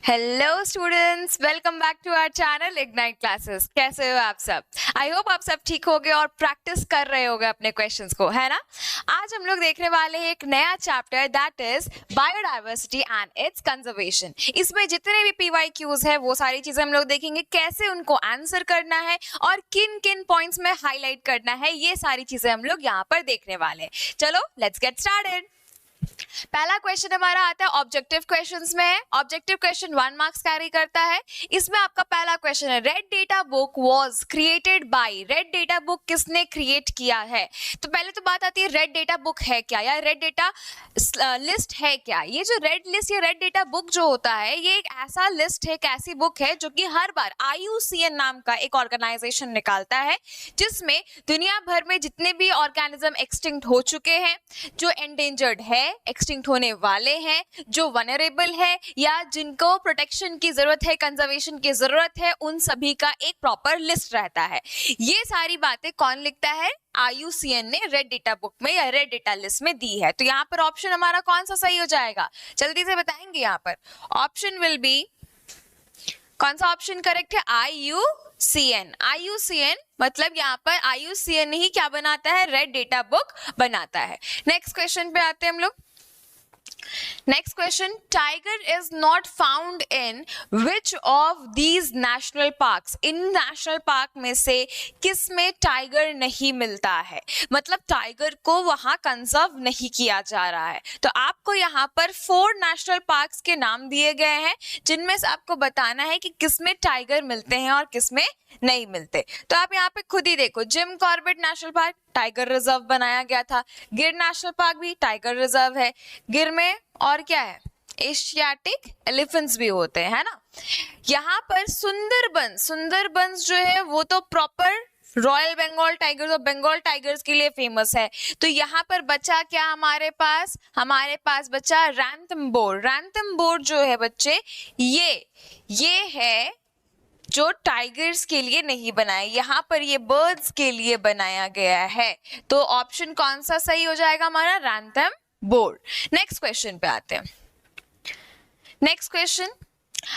Hello students, welcome back to our channel Ignite classes. कैसे हो आप सब? आई होप आप सब ठीक होगे और प्रैक्टिस कर रहे होगे अपने क्वेश्चंस को, है ना? आज हम लोग देखने वाले हैं एक नया chapter, that is biodiversity and it's conservation. इसमें जितने भी पीवाईक्यूज है वो सारी चीजें हम लोग देखेंगे, कैसे उनको आंसर करना है और किन किन पॉइंट्स में हाईलाइट करना है, ये सारी चीजें हम लोग यहाँ पर देखने वाले हैं। चलो लेट्स गेट स्टार्टेड। पहला क्वेश्चन हमारा आता है ऑब्जेक्टिव क्वेश्चंस में है। ऑब्जेक्टिव क्वेश्चन 1 मार्क्स कैरी करता है। इसमें आपका पहला क्वेश्चन है, red data book was created by. Red data book किसने क्रिएट किया है? तो पहले तो बात आती है रेड डेटा बुक है क्या, या रेड डेटा लिस्ट है क्या? ये जो रेड लिस्ट या रेड डेटा बुक जो होता है, ये एक ऐसा लिस्ट है, एक ऐसी बुक है जो कि हर बार IUCN नाम का एक ऑर्गेनाइजेशन निकालता है, जिसमें दुनिया भर में जितने भी ऑर्गेनिज्म एक्सटिंक्ट हो चुके हैं, जो एंडेंजर्ड है, एक्सटिंक्ट होने वाले हैं, जो वनरेबल है या जिनको प्रोटेक्शन की जरूरत है, कंजर्वेशन की जरूरत है, उन सभी का एक प्रॉपर लिस्ट रहता है। ये सारी बातें कौन लिखता है? IUCN ने रेड डेटा बुक में या रेड डेटा लिस्ट में दी है। तो यहाँ पर ऑप्शन हमारा कौन सा सही हो जाएगा? जल्दी से बताएंगे। यहाँ पर ऑप्शन विल बी, कौन सा ऑप्शन करेक्ट है? IUCN। IUCN मतलब यहाँ पर IUCN ही क्या बनाता है? रेड डेटा बुक बनाता है। नेक्स्ट क्वेश्चन पे आते हैं हम लोग। Next question, tiger is not found in which of these national parks? In national park में से किस में टाइगर नहीं मिलता है? मतलब टाइगर को वहां कंजर्व नहीं किया जा रहा है। तो आपको यहाँ पर 4 नेशनल पार्क्स के नाम दिए गए हैं, जिनमें से आपको बताना है कि किस में टाइगर मिलते हैं और किस में नहीं मिलते। तो आप यहाँ पे खुद ही देखो, Jim Corbett national park tiger reserve बनाया गया था, गिर नेशनल पार्क भी टाइगर रिजर्व है, गिर में और क्या है? एशियाटिक एलिफेंट्स भी होते हैं, है ना? यहाँ पर सुंदरबंस जो है वो तो प्रॉपर रॉयल बंगाल टाइगर्स और बंगाल टाइगर्स के लिए फेमस है। तो यहाँ पर बचा क्या हमारे पास? हमारे पास बचा रैंथम बोर जो है बच्चे, ये है जो टाइगर्स के लिए नहीं बनाया, यहाँ पर ये बर्ड्स के लिए बनाया गया है। तो ऑप्शन कौन सा सही हो जाएगा हमारा? रैंथम बोर। नेक्स्ट क्वेश्चन पे आते हैं। Next question,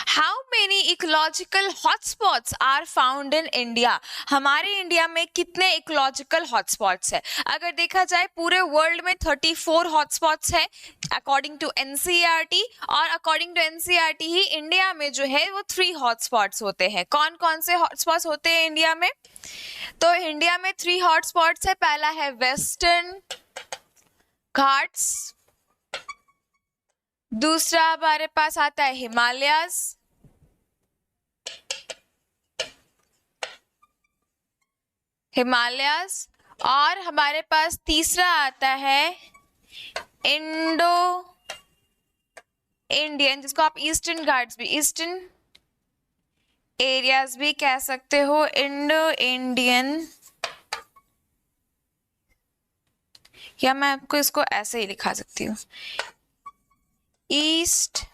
how many ecological hotspots are found in India? हमारे इंडिया में कितने इकोलॉजिकल हॉटस्पॉट्स है? अगर देखा जाए पूरे वर्ल्ड में 34 हॉटस्पॉट्स है अकॉर्डिंग टू NCERT, और अकॉर्डिंग टू NCERT ही इंडिया में जो है वो 3 हॉटस्पॉट्स होते हैं। कौन कौन से हॉटस्पॉट्स होते हैं इंडिया में? तो इंडिया में 3 हॉटस्पॉट्स है। पहला है वेस्टर्न घाट्स, दूसरा हमारे पास आता है हिमालयास, और हमारे पास तीसरा आता है इंडो इंडियन, जिसको आप ईस्टर्न घाट्स भी, ईस्टर्न एरियाज भी कह सकते हो, इंडो इंडियन, या मैं आपको इसको ऐसे ही लिखा सकती हूँ, ईस्ट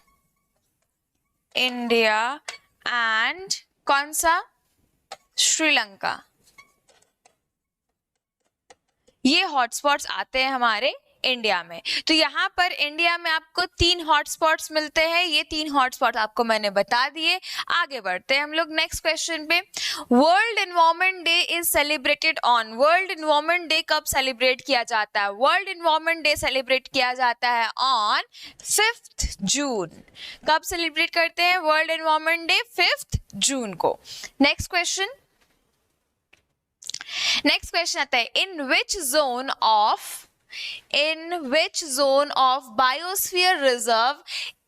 इंडिया एंड कौन सा? श्रीलंका। ये हॉटस्पॉट्स आते हैं हमारे इंडिया में। तो यहाँ पर इंडिया में आपको 3 हॉटस्पॉट्स मिलते हैं। ये 3 हॉटस्पॉट आपको मैंने बता दिए। आगे बढ़ते हैं हम लोग नेक्स्ट क्वेश्चन पे। World environment day is celebrated on. World environment day कब सेलिब्रेट किया जाता है? वर्ल्ड एनवायरनमेंट डे सेलिब्रेट किया जाता है ऑन 5th जून। कब सेलिब्रेट करते हैं वर्ल्ड एनवायरनमेंट डे? 5th जून को। नेक्स्ट क्वेश्चन आता है, in which zone of biosphere reserve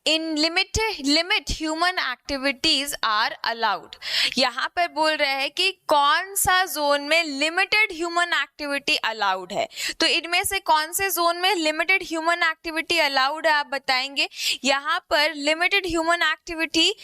in limit human activities are allowed? यहाँ पर बोल रहे हैं कि कौन सा जोन में लिमिटेड ह्यूमन एक्टिविटी अलाउड है। तो इनमें से कौन से जोन में लिमिटेड ह्यूमन एक्टिविटी अलाउड है, आप बताएंगे। यहाँ पर limited human activity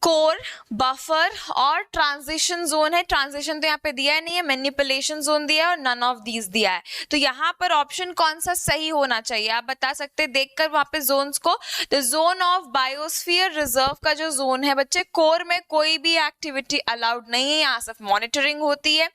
core, buffer और ट्रांजिशन जोन है। ट्रांजिशन तो यहाँ पे दिया नहीं है, मैनिपुलेशन जोन दिया है और नन ऑफ दीज दिया है। तो यहाँ पर ऑप्शन कौन सा सही होना चाहिए आप बता सकते हैं देखकर वहां पे जोन्स को। तो जोन ऑफ बायोस्फीयर रिजर्व का जो जोन है बच्चे, कोर में कोई भी एक्टिविटी अलाउड नहीं है, यहाँ सिर्फ मॉनिटरिंग होती है।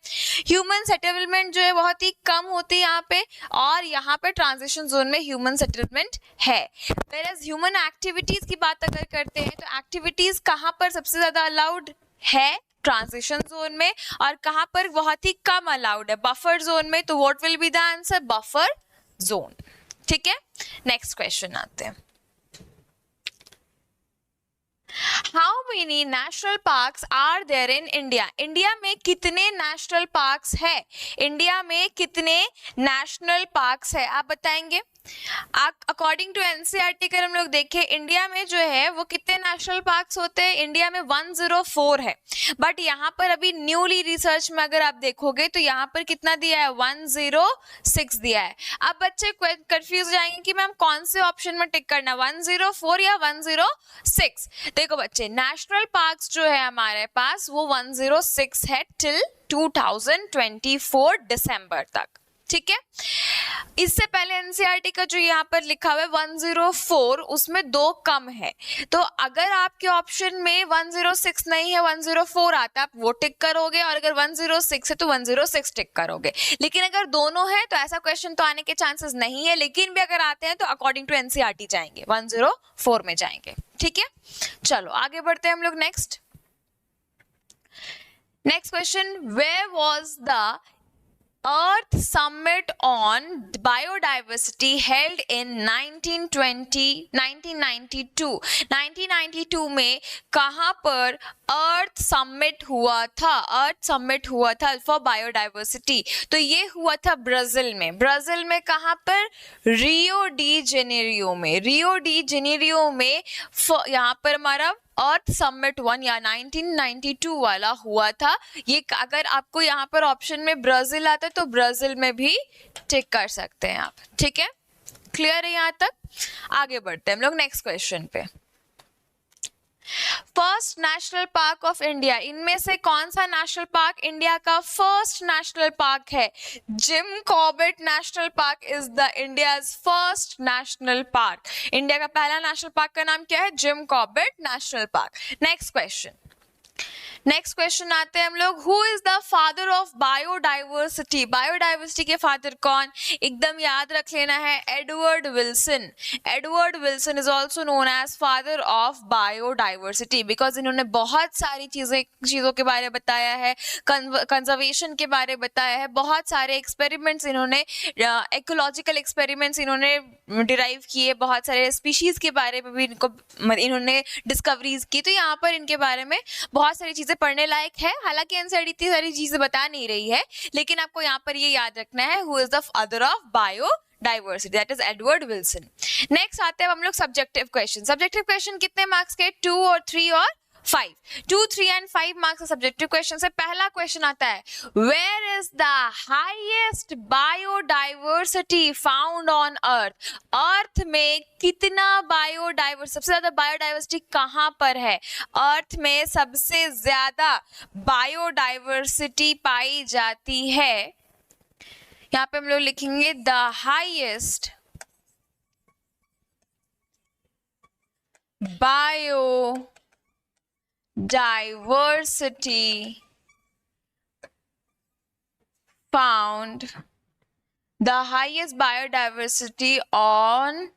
ह्यूमन सेटलमेंट जो है बहुत ही कम होती है यहाँ पे, और यहाँ पे ट्रांजिशन जोन में ह्यूमन सेटलमेंट है। Whereas ह्यूमन एक्टिविटीज की बात अगर करते हैं तो एक्टिविटीज कहाँ पर सबसे ज्यादा अलाउड है, ट्रांजिशन जोन में, और कहाँ पर बहुत ही कम अलाउड है, बफर जोन में। तो what will be the answer, buffer zone. ठीक है, नेक्स्ट क्वेश्चन आते हैं। How many national parks are there in India? India में कितने नेशनल पार्क्स है? इंडिया में कितने नेशनल पार्क्स है आप बताएंगे? अकॉर्डिंग टू एनसीईआरटी अगर हम लोग देखें, इंडिया में जो है वो कितने नेशनल पार्क्स होते हैं? इंडिया में 104 है, बट यहाँ पर अभी न्यूली रिसर्च में अगर आप देखोगे तो यहाँ पर कितना दिया है, 106 दिया है। अब बच्चे कंफ्यूज हो जाएंगे कि मैम कौन से ऑप्शन में टिक करना, 104 या 106? देखो बच्चे, नेशनल पार्क्स जो है हमारे पास वो 106 है टिल 2024 दिसंबर तक। ठीक है, इससे पहले एनसीईआरटी का जो यहाँ पर लिखा हुआ है 104, उसमें 2 कम है। तो अगर आपके ऑप्शन में 106 नहीं है, 104 आता है, आप वो टिक करोगे, और अगर 106 है तो 106 टिक करोगे। लेकिन अगर दोनों है तो ऐसा क्वेश्चन तो आने के चांसेस नहीं है, लेकिन भी अगर आते हैं तो अकॉर्डिंग टू एनसीईआरटी जाएंगे, 104 में जाएंगे। ठीक है, चलो आगे बढ़ते हैं हम लोग। Next question, where was the Earth Summit on Biodiversity held in 1992। 1992 में कहाँ पर अर्थ समिट हुआ था? अर्थ समिट हुआ था फॉर बायोडाइवर्सिटी। तो ये हुआ था ब्राजील में। ब्राजील में कहाँ पर? रियो डी जेनेरियो में। रियो डी जेनेरियो में यहाँ पर हमारा अर्थ समिट 1 या 1992 वाला हुआ था। ये अगर आपको यहाँ पर ऑप्शन में ब्राजील आता है तो ब्राजील में भी टिक कर सकते हैं आप। ठीक है, क्लियर है यहाँ तक? आगे बढ़ते हैं हम लोग नेक्स्ट क्वेश्चन पे। First national park of India, इनमें से कौन सा नेशनल पार्क इंडिया का फर्स्ट नेशनल पार्क है? Jim Corbett national park is the India's first national park. India का पहला नेशनल पार्क का नाम क्या है? Jim Corbett national park. Next question आते हैं हम लोग, who is the father of biodiversity? Biodiversity के फादर कौन? एकदम याद रख लेना है, Edward Wilson. Edward Wilson is also known as father of biodiversity, because इन्होंने बहुत सारी चीजों के बारे में बताया है, कंजर्वेशन के बारे में बताया है, बहुत सारे एक्सपेरिमेंट्स इन्होंने, इकोलॉजिकल एक्सपेरिमेंट्स इन्होंने डिराइव किए, बहुत सारे स्पीशीज के बारे में भी इन्होंने डिस्कवरीज की। तो यहाँ पर इनके बारे में बहुत सारी चीजें पढ़ने लायक है। हालांकि एनसीईआरटी इतनी सारी चीजें बता नहीं रही है, लेकिन आपको यहाँ पर ये याद रखना है, who is the father of biodiversity, that is Edward Wilson. Next आते हैं हम लोग सब्जेक्टिव क्वेश्चन। सब्जेक्टिव क्वेश्चन कितने मार्क्स के? 2 और 3 और 5। 2, 3 एंड 5 मार्क्स का सब्जेक्टिव क्वेश्चन से पहला क्वेश्चन आता है, where is the highest biodiversity found on earth? Earth में कितना बायोडाइवर्सिटी, सबसे ज्यादा बायोडाइवर्सिटी कहां पर है? अर्थ में सबसे ज्यादा बायोडाइवर्सिटी पाई जाती है, यहां पे हम लोग लिखेंगे the highest biodiversity found, the highest biodiversity on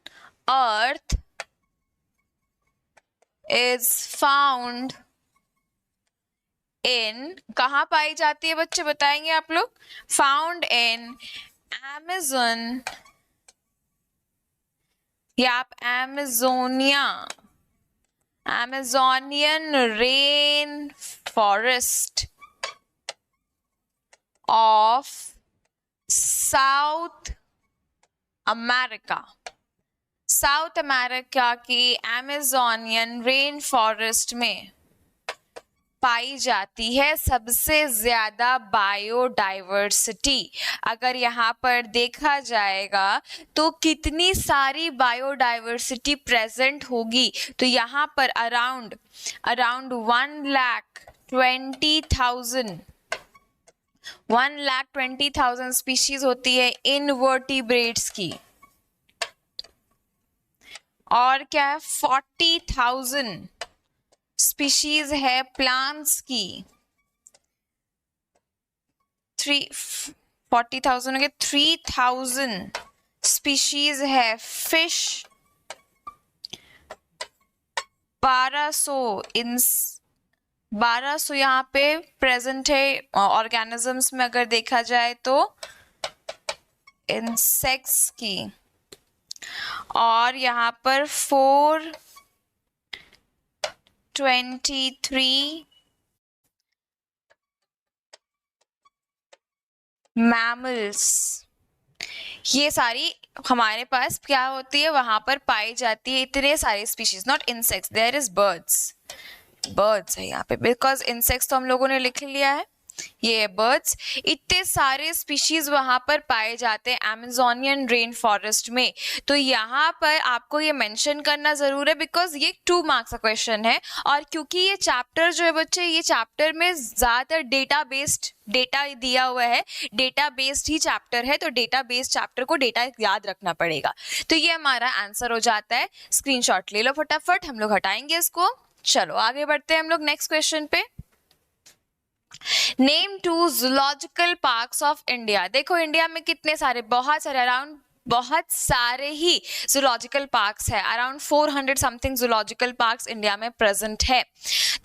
earth is found in, कहाँ पाई जाती है बच्चे बताएंगे आप लोग? फाउंड इन Amazon या आप Amazonian rainforest of South America। South America की Amazonian rainforest में पाई जाती है सबसे ज्यादा बायोडाइवर्सिटी? अगर यहाँ पर देखा जाएगा तो कितनी सारी बायोडाइवर्सिटी प्रेजेंट होगी, तो यहाँ पर अराउंड 1,20,000 स्पीशीज होती है इनवर्टिब्रेट्स की, और क्या है 40,000 स्पीशीज है प्लांट्स की, 40,000 हो गए, 3,000 स्पीशीज है फिश, 1200 यहाँ पे प्रेजेंट है ऑर्गेनिजम्स में। अगर देखा जाए तो इंसेक्ट्स की, और यहाँ पर 423 मैमल्स, ये सारी हमारे पास क्या होती है, वहां पर पाई जाती है इतने सारे species, not insects, there is birds है यहाँ पे, बिकॉज इंसेक्ट्स तो हम लोगों ने लिख लिया है, ये है बर्ड्स। इतने सारे स्पीशीज वहां पर पाए जाते हैं अमेज़ोनियन रेन फॉरेस्ट में। तो यहाँ पर आपको ये मेंशन करना जरूर है, बिकॉज ये 2 मार्क्स का क्वेश्चन है, और क्योंकि ये चैप्टर जो है बच्चे, ये चैप्टर में ज्यादातर डेटा दिया हुआ है, डेटा बेस्ड ही चैप्टर है, तो डेटा बेस्ड चैप्टर को डेटा याद रखना पड़ेगा। तो ये हमारा आंसर हो जाता है, स्क्रीनशॉट ले लो फटाफट, हम लोग हटाएंगे इसको। चलो आगे बढ़ते हैं हम लोग नेक्स्ट क्वेश्चन पे। Name 2 zoological parks of India. देखो इंडिया में कितने सारे, बहुत सारे, अराउंड बहुत सारे ही जूलॉजिकल पार्क्स है, around 400 something zoological parks India में प्रेजेंट है।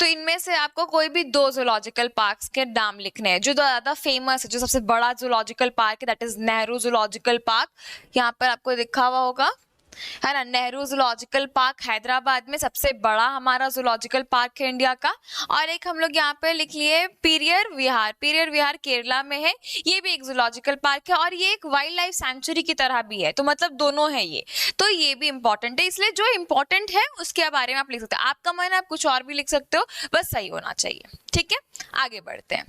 तो इनमें से आपको कोई भी 2 जूलॉजिकल पार्क्स के नाम लिखने हैं, जो ज्यादा फेमस है, जो सबसे बड़ा जूलॉजिकल पार्क है, that is Nehru zoological park. यहाँ पर आपको दिखा हुआ होगा, है ना, नेहरू जूलॉजिकल पार्क हैदराबाद में सबसे बड़ा हमारा जूलॉजिकल पार्क है इंडिया का। और एक हम लोग यहाँ पे लिख लिए पेरियर विहार केरला में है, ये भी एक जूलॉजिकल पार्क है, और ये एक वाइल्ड लाइफ सेंचुरी की तरह भी है, तो मतलब दोनों है ये, तो ये भी इंपॉर्टेंट है। इसलिए जो इंपॉर्टेंट है उसके बारे में आप लिख सकते हो, आपका मन है आप कुछ और भी लिख सकते हो, बस सही होना चाहिए। ठीक है, आगे बढ़ते हैं।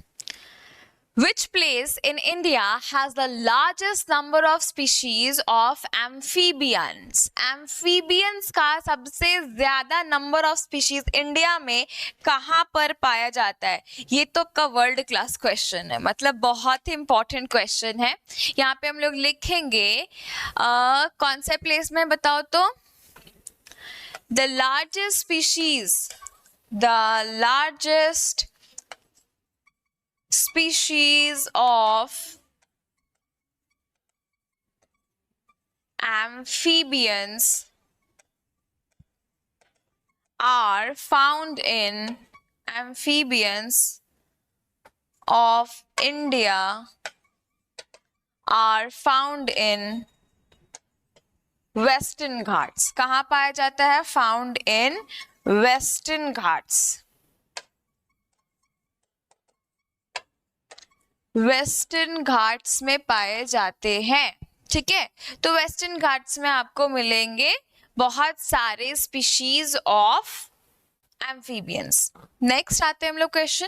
Which place in India has the largest number of species of amphibians? Amphibians का सबसे ज्यादा number of species इंडिया में कहाँ पर पाया जाता है? ये तो का वर्ल्ड क्लास क्वेश्चन है, मतलब बहुत ही इंपॉर्टेंट क्वेश्चन है। यहाँ पे हम लोग लिखेंगे कौन से प्लेस में बताओ तो, the largest species of amphibians are found in Western Ghats। कहाँ पाया जाता है? Found in Western Ghats। Western Ghats में पाए जाते हैं। ठीक है, तो वेस्टर्न घाट्स में आपको मिलेंगे बहुत सारे स्पीशीज ऑफ एम्फीबियंस। नेक्स्ट आते हैं हम लोग question,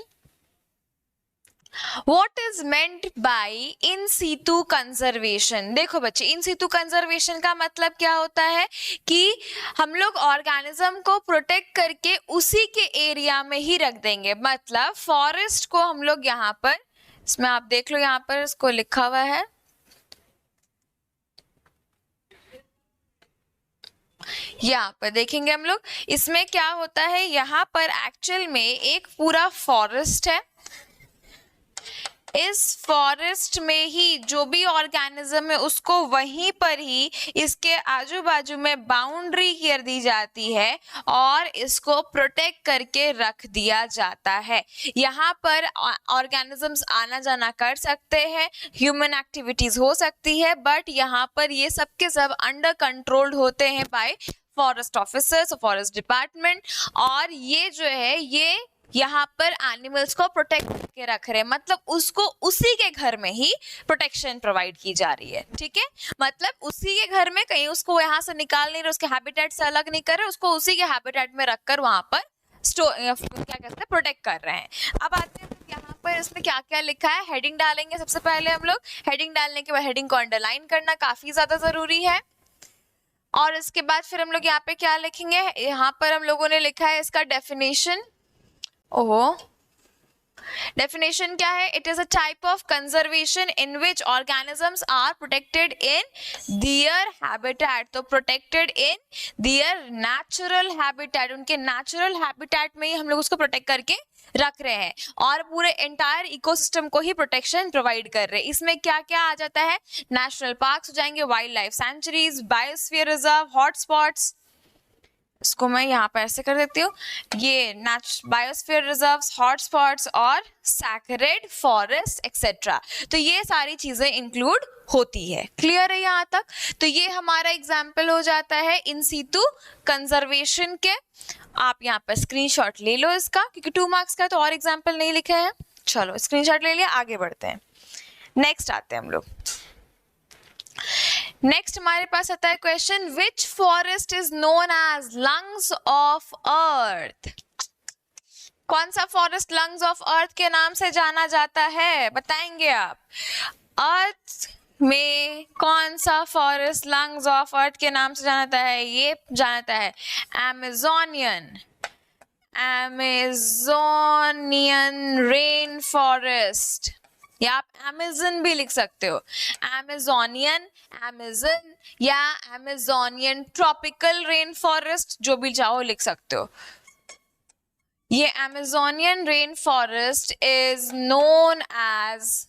What is meant by in situ conservation? देखो बच्चे, इन सितु कंजर्वेशन का मतलब क्या होता है कि हम लोग ऑर्गेनिज्म को प्रोटेक्ट करके उसी के एरिया में ही रख देंगे। मतलब फॉरेस्ट को हम लोग यहाँ पर, इसमें आप देख लो, यहाँ पर इसको लिखा हुआ है, यहाँ पर देखेंगे हम लोग, इसमें क्या होता है, यहाँ पर एक्चुअल में एक पूरा फॉरेस्ट है। इस फॉरेस्ट में ही जो भी ऑर्गेनिज्म है उसको वहीं पर ही इसके आजू बाजू में बाउंड्री कर दी जाती है और इसको प्रोटेक्ट करके रख दिया जाता है। यहाँ पर ऑर्गेनिजम्स आना जाना कर सकते हैं, ह्यूमन एक्टिविटीज हो सकती है, बट यहाँ पर ये सब के सब अंडर कंट्रोल्ड होते हैं bye forest officers, forest department. और ये जो है ये यहाँ पर एनिमल्स को प्रोटेक्ट करके रख रहे हैं, मतलब उसको उसी के घर में ही प्रोटेक्शन प्रोवाइड की जा रही है। ठीक है, मतलब उसी के घर में, कहीं उसको यहाँ से निकाल नहीं रहे, उसके हैबिटेट से अलग नहीं कर रहे, उसको उसी के हैबिटेट में रखकर वहां पर क्या कहते हैं, प्रोटेक्ट कर रहे हैं। अब आते हैं यहाँ पर इसमें क्या क्या लिखा है, हेडिंग डालेंगे। सबसे पहले हम लोग हेडिंग डालने के बाद हेडिंग को अंडरलाइन करना काफी ज्यादा जरूरी है। और इसके बाद फिर हम लोग यहाँ पे क्या लिखेंगे, यहाँ पर हम लोगों ने लिखा है इसका डेफिनेशन। ओहो, definition क्या है, it is a type of conservation in which organisms are protected in their habitat। तो protected in their natural habitat, उनके natural habitat में ही हम लोग उसको protect करके रख रहे हैं और पूरे एंटायर इकोसिस्टम को ही प्रोटेक्शन प्रोवाइड कर रहे हैं। इसमें क्या क्या आ जाता है, नेशनल पार्क्स हो जाएंगे, wild life sanctuaries, biosphere reserve, hotspots, इसको मैं यहाँ पर ऐसे कर देती हूँ, ये बायोस्फीयर रिजर्व्स, हॉटस्पॉट्स और सैक्रेड फॉरेस्ट एक्सेट्रा। तो ये सारी चीजें इंक्लूड होती है। क्लियर है यहाँ तक? तो ये हमारा एग्जाम्पल हो जाता है इन सीटू कंजर्वेशन के। आप यहाँ पर स्क्रीनशॉट ले लो इसका, क्योंकि 2 मार्क्स का तो और एग्जाम्पल नहीं लिखे हैं। चलो स्क्रीनशॉट ले लिया, आगे बढ़ते हैं। नेक्स्ट आते हैं हम लोग। नेक्स्ट हमारे पास आता है question, which forest is known as lungs of earth. कौन सा फॉरेस्ट लंग्स ऑफ अर्थ के नाम से जाना जाता है, बताएंगे आप? अर्थ में कौन सा फॉरेस्ट लंग्स ऑफ अर्थ के नाम से जाना जाता है? ये जानता है अमेजोनियन, अमेजोनियन रेन फॉरेस्ट, या आप अमेजन भी लिख सकते हो, अमेजोनियन, अमेजन या अमेजोनियन ट्रॉपिकल रेन फॉरेस्ट, जो भी चाहो लिख सकते हो। ये Amazonian rain forest is known as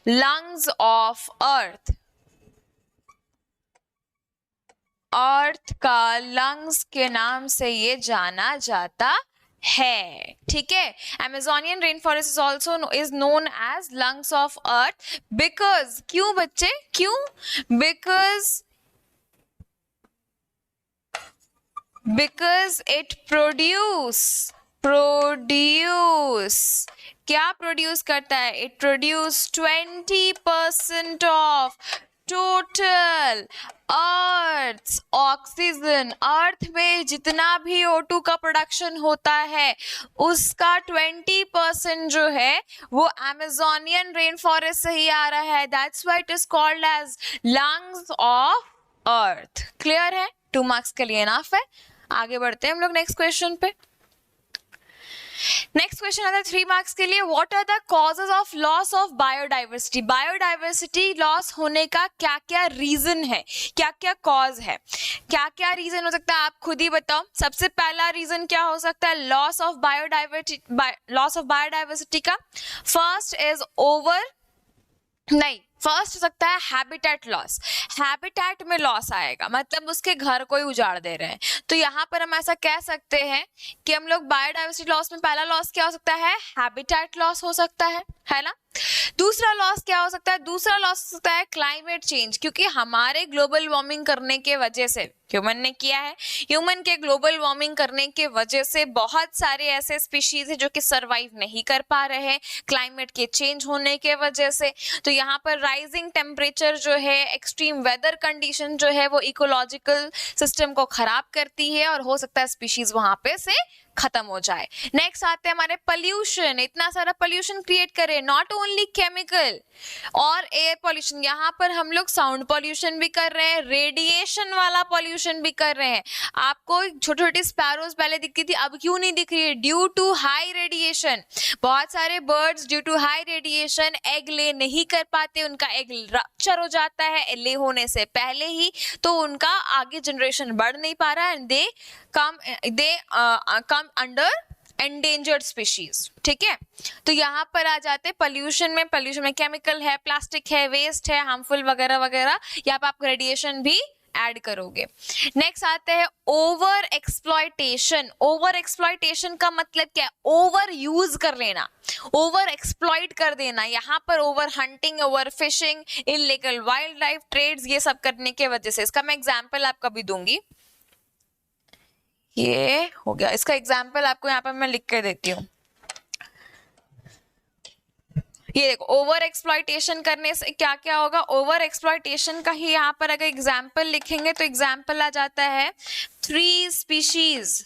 lungs of earth. Earth का लंग्स के नाम से ये जाना जाता है। ठीक है, Amazonian rain forest is also is known as lungs of earth because, क्यों बच्चे, क्यों? बिकॉज इट प्रोड्यूस क्या प्रोड्यूस करता है? It produce 20% of total earth oxygen. Earth में जितना भी O2 का प्रोडक्शन होता है उसका 20% जो है वो अमेजोनियन रेन फॉरेस्ट से ही आ रहा है। That's why it is called as lungs of earth. Clear है? 2 मार्क्स के लिए इनफ है। आगे बढ़ते हैं हम लोग नेक्स्ट क्वेश्चन पे। नेक्स्ट क्वेश्चन आता है 3 मार्क्स के लिए, what are the causes of loss of biodiversity. Biodiversity loss होने का क्या क्या रीजन है, क्या क्या कॉज है, क्या क्या रीजन हो सकता है, आप खुद ही बताओ। सबसे पहला रीजन क्या हो सकता है लॉस ऑफ बायोडाइवर्सिटी का? फर्स्ट हो सकता है हैबिटेट लॉस। हैबिटेट में लॉस आएगा, मतलब उसके घर को ही उजाड़ दे रहे हैं। तो यहाँ पर हम ऐसा कह सकते हैं कि हम लोग बायोडाइवर्सिटी लॉस में पहला लॉस क्या हो सकता है, हैबिटेट लॉस हो सकता है ना। दूसरा लॉस क्या हो सकता है? दूसरा लॉस हो सकता है क्लाइमेट चेंज, क्योंकि हमारे ग्लोबल वार्मिंग करने के वजह से, ह्यूमन ने किया है, ह्यूमन के ग्लोबल वार्मिंग करने के वजह से बहुत सारे ऐसे स्पीशीज है जो कि सरवाइव नहीं कर पा रहे हैं क्लाइमेट के चेंज होने के वजह से। तो यहाँ पर राइजिंग टेम्परेचर जो है, एक्सट्रीम वेदर कंडीशन जो है वो इकोलॉजिकल सिस्टम को खराब करती है और हो सकता है स्पीशीज वहां पे से खत्म हो जाए। नेक्स्ट आते हैं हमारे पॉल्यूशन। इतना सारा पॉल्यूशन क्रिएट करे, नॉट ओनली केमिकल और एयर पॉल्यूशन, यहाँ पर हम लोग साउंड पॉल्यूशन भी कर रहे हैं, रेडिएशन वाला पॉल्यूशन भी कर रहे हैं। आपको छोटी छोटी स्पैरोज पहले दिखती थी, अब क्यों नहीं दिख रही है? Due to high radiation. बहुत सारे birds due to high radiation egg lay नहीं कर पाते, उनका एग रप्चर हो जाता है ले होने से पहले ही, तो उनका आगे जनरेशन बढ़ नहीं पा रहा है, and they come under endangered species. ठीक है, तो यहाँ पर आ जाते पॉल्यूशन में केमिकल है, प्लास्टिक है, वेस्ट है, हार्मफुल वगैरह वगैरह, यहाँ पे आप रेडिएशन भी ऐड करोगे। नेक्स्ट आते हैं ओवर एक्सप्लॉयटेशन। ओवर एक्सप्लॉयटेशन का मतलब क्या है? ओवर यूज कर लेना, ओवर एक्सप्लॉइट कर देना। यहाँ पर over hunting, over fishing, illegal wildlife trades, ये सब करने के वजह से। इसका मैं एग्जाम्पल आपको भी दूंगी। ये हो गया, इसका एग्जाम्पल आपको यहाँ पर मैं लिख कर देती हूँ। ये देखो ओवर एक्सप्लॉइटेशन करने से क्या क्या होगा, ओवर एक्सप्लॉइटेशन का ही यहाँ पर अगर एग्जाम्पल लिखेंगे तो एग्जाम्पल आ जाता है 3 स्पीशीज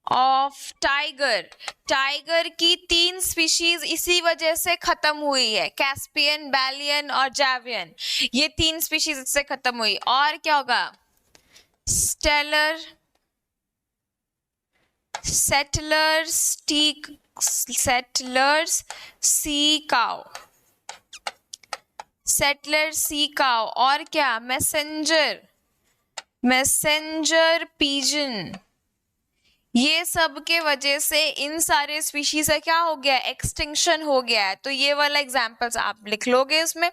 ऑफ टाइगर। टाइगर की 3 स्पीशीज इसी वजह से खत्म हुई है, कैस्पियन, बैलियन और जावियन, ये 3 स्पीशीज इससे खत्म हुई। और क्या होगा, सेटलर्स सी काउ, और क्या, मैसेंजर पीजन, ये सब के वजह से इन सारे स्पीशीज का क्या हो गया, एक्सटिंक्शन हो गया है। तो ये वाला एग्जांपल्स आप लिख लोगे इसमें।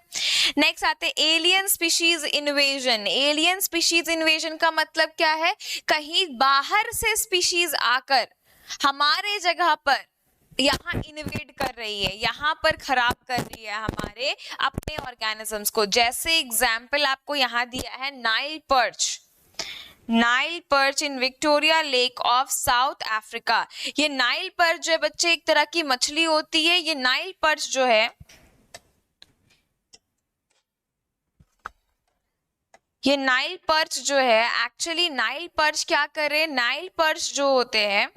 नेक्स्ट आते alien species invasion. Alien species invasion का मतलब क्या है, कहीं बाहर से स्पीशीज आकर हमारे जगह पर यहाँ इन्वेड कर रही है, यहाँ पर खराब कर रही है हमारे अपने ऑर्गेनिजम्स को। जैसे एग्जाम्पल आपको यहाँ दिया है Nile perch in Victoria lake of south Africa. ये नाइल पर्च जो है बच्चे एक तरह की मछली होती है। ये नाइल पर्च जो है एक्चुअली नाइल पर्च क्या करे, नाइल पर्च जो होते हैं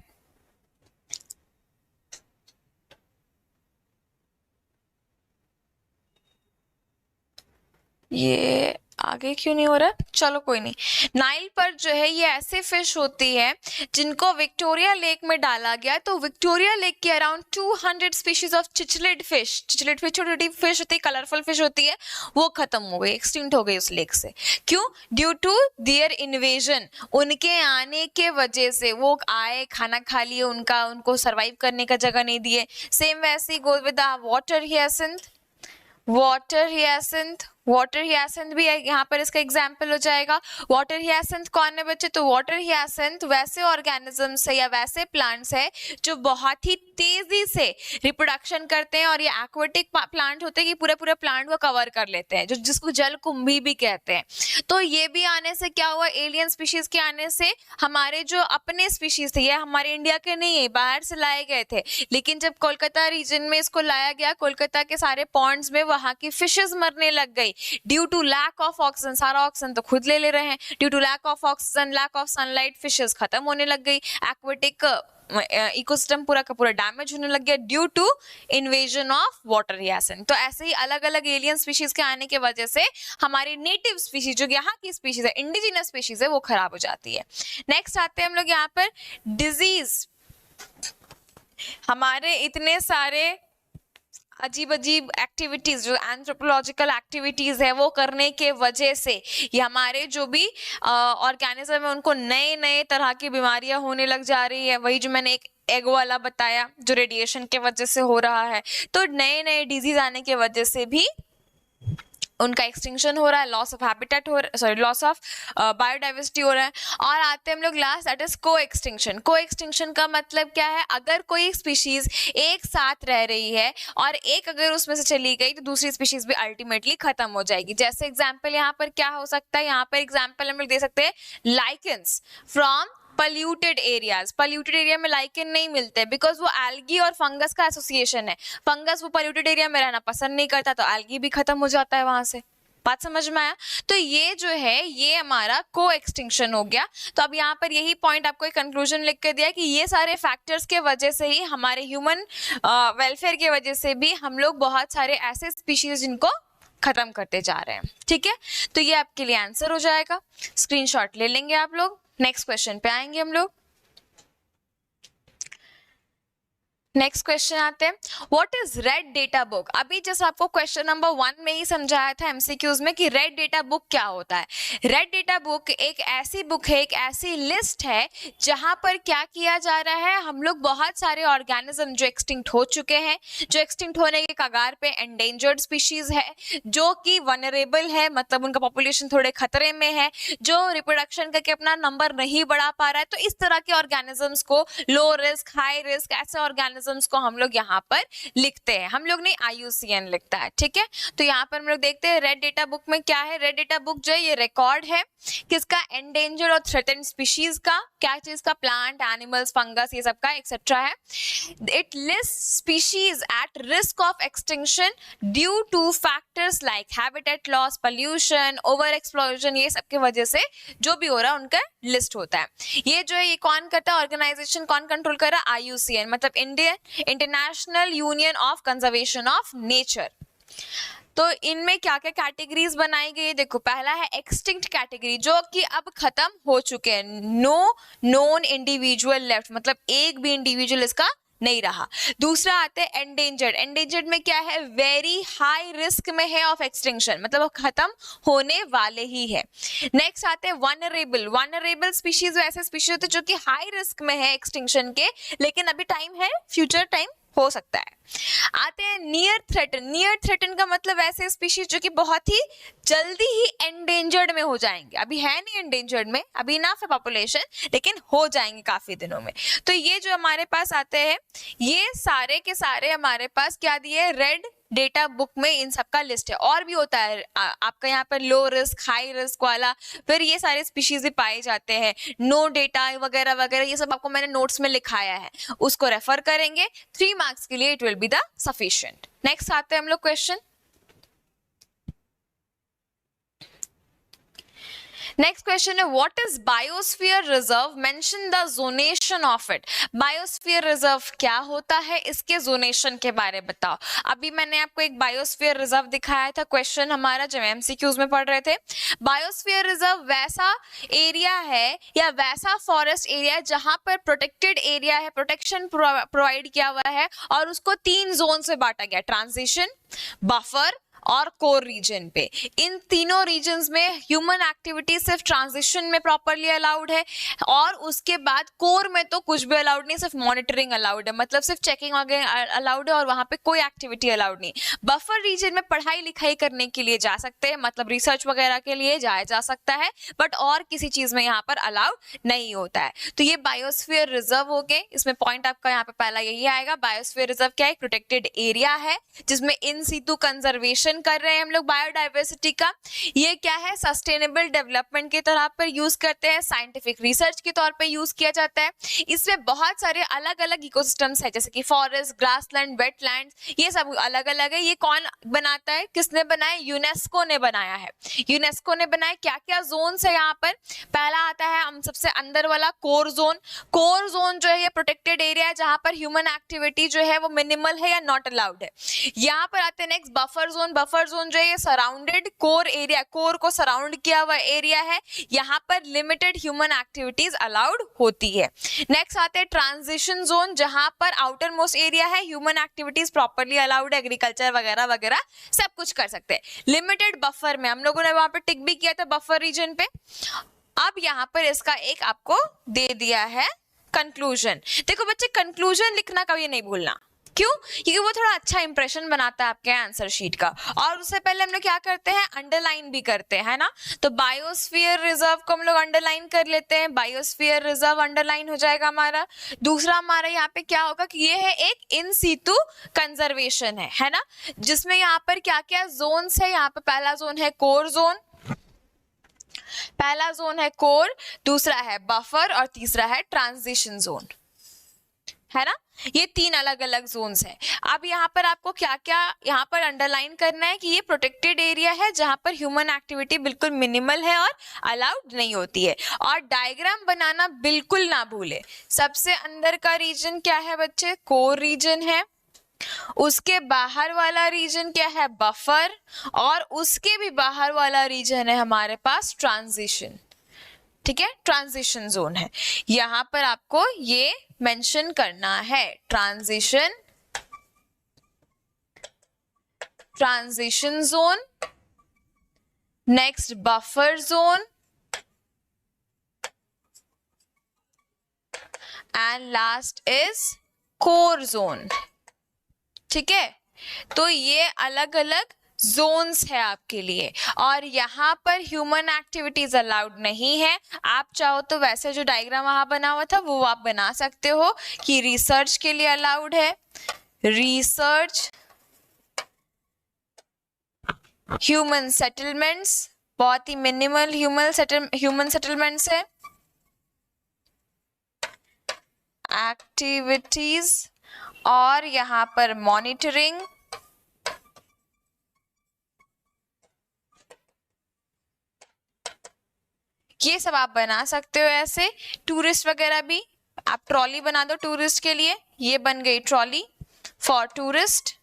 ये आगे क्यों नहीं हो रहा, चलो कोई नहीं। नाइल पर्च जो है ये ऐसे फिश होती है जिनको विक्टोरिया लेक में डाला गया, तो विक्टोरिया लेक की अराउंड 200 स्पीशीज ऑफ चिचलिड फिश छोटी छोटी फिश होती है, कलरफुल फिश होती है, वो खत्म हो गई, एक्सटिंक्ट हो गई उस लेक से। क्यों, ड्यू टू देयर इन्वेजन, उनके आने के वजह से, वो आए, खाना खा लिए, उनको सर्वाइव करने का जगह नहीं दिए। सेम वैसे ही goes with the water hyacinth भी यहाँ पर इसका एग्जाम्पल हो जाएगा। वाटर हियासिंथ कौन है बच्चे, तो वाटर हियासिंथ वैसे ऑर्गेनिजम्स है या वैसे प्लांट्स है जो बहुत ही तेजी से रिप्रोडक्शन करते हैं, और ये एक्वेटिक प्लांट होते हैं कि पूरे प्लांट को कवर कर लेते हैं, जिसको जल कुंभी भी कहते हैं। तो ये भी आने से क्या हुआ, एलियन स्पीशीज के आने से हमारे जो अपने स्पीशीज थे, ये हमारे इंडिया के नहीं है, बाहर से लाए गए थे, लेकिन जब कोलकाता रीजन में इसको लाया गया, कोलकाता के सारे पॉन्ड्स में वहां की फिशेज मरने लग गई due to lack of oxygen. सारा ऑक्सीजन तो खुद ले रहे हैं, due to lack of oxygen, lack of sunlight, fishes खत्म होने लग गई, एक्वेटिक इकोसिस्टम पूरा का पूरा डैमेज होने लग गया due to invasion of water hyacinth. तो ऐसे ही अलग अलग एलियन स्पीशीज के आने के वजह से हमारी नेटिव स्पीशीज जो यहाँ की स्पीशीज है, इंडिजिनस स्पीशीज है, वो खराब हो जाती है। नेक्स्ट आते हैं हम लोग यहाँ पर डिजीज। हमारे इतने सारे अजीब एक्टिविटीज, जो एंथ्रोपोलॉजिकल एक्टिविटीज है, वो करने के वजह से ये हमारे जो भी ऑर्गेनिज्म है उनको नए तरह की बीमारियां होने लग जा रही है। वही जो मैंने एक एग वाला बताया जो रेडिएशन के वजह से हो रहा है, तो नए डिजीज आने के वजह से भी उनका एक्सटिंक्शन हो रहा है, loss of habitat loss of biodiversity हो रहा है। और आते हैं हम लोग लास्ट, दैट इज को एक्सटिंक्शन का मतलब क्या है, अगर कोई स्पीशीज एक साथ रह रही है और एक अगर उसमें से चली गई तो दूसरी स्पीशीज भी अल्टीमेटली खत्म हो जाएगी। जैसे एग्जाम्पल यहाँ पर क्या हो सकता है, यहाँ पर एग्जाम्पल हम लोग दे सकते हैं लाइकेंस फ्रॉम पल्यूटेड एरिया में लाइकेन नहीं मिलते बिकॉज वो एल्गी और फंगस का एसोसिएशन है। फंगस वो पल्यूटेड एरिया में रहना पसंद नहीं करता, तो एल्गी भी खत्म हो जाता है वहां से। बात समझ में आया? तो ये जो है ये हमारा को एक्सटिंक्शन हो गया। तो अब यहाँ पर यही पॉइंट आपको एक कंक्लूजन लिख के दिया कि ये सारे फैक्टर्स के वजह से ही, हमारे ह्यूमन वेलफेयर के वजह से भी हम लोग बहुत सारे ऐसे स्पीशीज जिनको खत्म करते जा रहे हैं। ठीक है, तो ये आपके लिए आंसर हो जाएगा, स्क्रीनशॉट ले लेंगे आप लोग। नेक्स्ट क्वेश्चन पे आएंगे हम लोग। नेक्स्ट क्वेश्चन आते हैं, what is red data book. अभी जैसे आपको क्वेश्चन नंबर 1 में ही समझाया था एमसीक्यूज में कि रेड डेटा बुक क्या होता है। रेड डेटा बुक एक ऐसी बुक है, एक ऐसी लिस्ट है जहां पर क्या किया जा रहा है, हम लोग बहुत सारे ऑर्गेनिज्म जो एक्सटिंक्ट हो चुके हैं, जो एक्सटिंक्ट होने के कगार पे, एंडेंजर्ड स्पीशीज है, जो कि वनरेबल है, मतलब उनका पॉपुलेशन थोड़े खतरे में है, जो रिप्रोडक्शन करके अपना नंबर नहीं बढ़ा पा रहा है, तो इस तरह के ऑर्गेनिजम्स को लो रिस्क, हाई रिस्क, ऐसे ऑर्गेनिज्म ऑर्गेनिजम्स को हम लोग यहाँ पर लिखते हैं, हम लोग नहीं IUCN लिखता है, ठीक है। तो यहाँ पर हम लोग देखते हैं रेड डेटा बुक में क्या है। रेड डेटा बुक जो है ये रिकॉर्ड है किसका, एंडेंजर्ड और थ्रेटेंड स्पीशीज का, क्या चीज का, प्लांट, एनिमल्स, फंगस, ये सब का एक्सेट्रा है। It list species at risk of extinction due to factors like habitat loss, pollution, over exploitation, ये सब की वजह से जो भी हो रहा है उनका लिस्ट होता है। ये जो है ये कौन करता है, ऑर्गेनाइजेशन कौन कंट्रोल कर रहा है, IUCN मतलब Indian international union of conservation of nature. तो इनमें क्या क्या कैटेगरीज बनाई गई है, देखो पहला है एक्सटिंक्ट कैटेगरी जो कि अब खत्म हो चुके हैं, नो नोन इंडिविजुअल लेफ्ट मतलब एक भी इंडिविजुअल इसका नहीं रहा। दूसरा आते हैं एंडेंजर्ड, एंडेंजर्ड में क्या है, वेरी हाई रिस्क में है ऑफ एक्सटिंक्शन मतलब वो खत्म होने वाले ही है। नेक्स्ट आते हैं वनरेबल, वनरेबल स्पीशीज ऐसे स्पीशीज होते हैं जो कि हाई रिस्क में है एक्सटिंक्शन के, लेकिन अभी टाइम है, फ्यूचर टाइम हो सकता है। आते हैं नियर थ्रेटन, नियर थ्रेटन का मतलब ऐसे स्पीशीज जो कि बहुत ही जल्दी ही एंडेंजर्ड में हो जाएंगे, अभी है नहीं एंडेंजर्ड में, अभी इनफ है पॉपुलेशन, लेकिन हो जाएंगे काफी दिनों में। तो ये जो हमारे पास आते हैं ये सारे के सारे हमारे पास क्या दिए, रेड डेटा बुक में इन सबका लिस्ट है। और भी होता है आपका यहाँ पर लो रिस्क, हाई रिस्क वाला, फिर ये सारे स्पीशीज भी पाए जाते हैं, नो डेटा वगैरह वगैरह, ये सब आपको मैंने नोट्स में लिखाया है, उसको रेफर करेंगे। 3 मार्क्स के लिए it will be the sufficient. Next आते हैं हम लोग क्वेश्चन। नेक्स्ट क्वेश्चन है what is biosphere reserve, mention the zonation of it. Biosphere reserve क्या होता है, इसके जोनेशन के बारे में बताओ। अभी मैंने आपको एक बायोस्फीयर रिजर्व दिखाया था, क्वेश्चन हमारा जब MCQs में पढ़ रहे थे। बायोस्फीयर रिजर्व वैसा एरिया है या वैसा फॉरेस्ट एरिया है जहां पर प्रोटेक्टेड एरिया है, प्रोटेक्शन प्रोवाइड किया हुआ है और उसको 3 जोन से बांटा गया, ट्रांजिशन, बफर और कोर रीजन पे। इन तीनों रीजन्स में ह्यूमन एक्टिविटी सिर्फ ट्रांजिशन में प्रॉपरली अलाउड है और उसके बाद कोर में तो कुछ भी अलाउड नहीं, सिर्फ मॉनिटरिंग अलाउड है, मतलब सिर्फ चेकिंग वगैरह अलाउड है और वहां पे कोई एक्टिविटी अलाउड नहीं। बफर रीजन में पढ़ाई लिखाई करने के लिए जा सकते हैं, मतलब रिसर्च वगैरह के लिए जाया जा सकता है, बट और किसी चीज में यहाँ पर अलाउड नहीं होता है। तो ये बायोस्फीयर रिजर्व हो गए, इसमें पॉइंट आपका यहाँ पे पहला यही आएगा। बायोस्फीयर रिजर्व क्या है, प्रोटेक्टेड एरिया है जिसमें इन सीटू कंजर्वेशन कर रहे हैं हम लोग बायोडाइवर्सिटी का। ये क्या है, सस्टेनेबल डेवलपमेंट के तरह पर यूज करते हैं, साइंटिफिक रिसर्च के तौर पे यूज किया जाता है। इसमें बहुत सारे अलग अलग इकोसिस्टम्स है जैसे कि फॉरेस्ट, ग्रासलैंड, वेटलैंड्स, ये सब अलग अलग है। ये कौन बनाता है, किसने बनाया, यूनेस्को ने बनाया है। यूनेस्को ने बनाया। क्या क्या जोन्स है यहाँ पर, पहला आता है हम सबसे अंदर वाला कोर जोन। कोर जोन जो है ये प्रोटेक्टेड एरिया है जहां पर ह्यूमन एक्टिविटी जो है वो मिनिमल है या नॉट अलाउड है। यहाँ पर आते हैं next buffer zone. Buffer zone जो है ये सराउंडेड कोर एरिया, कोर को सराउंड किया हुआ एरिया है, यहाँ पर लिमिटेड ह्यूमन एक्टिविटीज अलाउड होती है। नेक्स्ट आते हैं ट्रांजिशन जोन जहां पर आउटर मोस्ट एरिया है, ह्यूमन एक्टिविटीज प्रॉपर्ली अलाउड है, एग्रीकल्चर वगैरह वगैरह सब कुछ कर सकते हैं। लिमिटेड बफर में हम लोगों ने वहां पर टिक भी किया था बफर रीजन पे। अब यहाँ पर इसका एक आपको दे दिया है कंक्लूजन। देखो बच्चे कंक्लूजन लिखना कभी नहीं भूलना, क्यों, क्योंकि वो थोड़ा अच्छा इंप्रेशन बनाता है आपके आंसर शीट का। और उससे पहले हम लोग क्या करते हैं, अंडरलाइन भी करते हैं, है ना। तो बायोस्फीयर रिजर्व को हम लोग अंडरलाइन कर लेते हैं, बायोस्फीयर रिजर्व अंडरलाइन हो जाएगा हमारा। दूसरा हमारा यहाँ पे क्या होगा कि ये है एक इन सीटू कंजर्वेशन है ना, जिसमें यहाँ पर क्या क्या जोन्स है। यहाँ पे पहला जोन है कोर जोन, पहला जोन है कोर, दूसरा है बफर और तीसरा है ट्रांजिशन जोन, है ना। ये 3 अलग अलग जोन्स हैं। अब यहाँ पर आपको क्या क्या यहाँ पर अंडरलाइन करना है कि ये प्रोटेक्टेड एरिया है जहां पर ह्यूमन एक्टिविटी बिल्कुल मिनिमल है और अलाउड नहीं होती है। और डायग्राम बनाना बिल्कुल ना भूले। सबसे अंदर का रीजन क्या है बच्चे, कोर रीजन है, उसके बाहर वाला रीजन क्या है, बफर, और उसके भी बाहर वाला रीजन है हमारे पास ट्रांजिशन। ठीक है, ट्रांजिशन जोन है, यहां पर आपको ये मेंशन करना है, transition zone, next buffer zone and last is core zone. ठीक है, तो ये अलग अलग जोन्स है आपके लिए, और यहाँ पर ह्यूमन एक्टिविटीज अलाउड नहीं है। आप चाहो तो वैसे जो डायग्राम वहां बना हुआ था वो आप बना सकते हो कि रिसर्च के लिए अलाउड है, रिसर्च, ह्यूमन सेटलमेंट्स, बहुत ही मिनिमल ह्यूमन सेटलमेंट्स है, एक्टिविटीज, और यहाँ पर मॉनिटरिंग, ये सब आप बना सकते हो ऐसे। टूरिस्ट वगैरह भी आप ट्रॉली बना दो टूरिस्ट के लिए, ये बन गई ट्रॉली फॉर टूरिस्ट।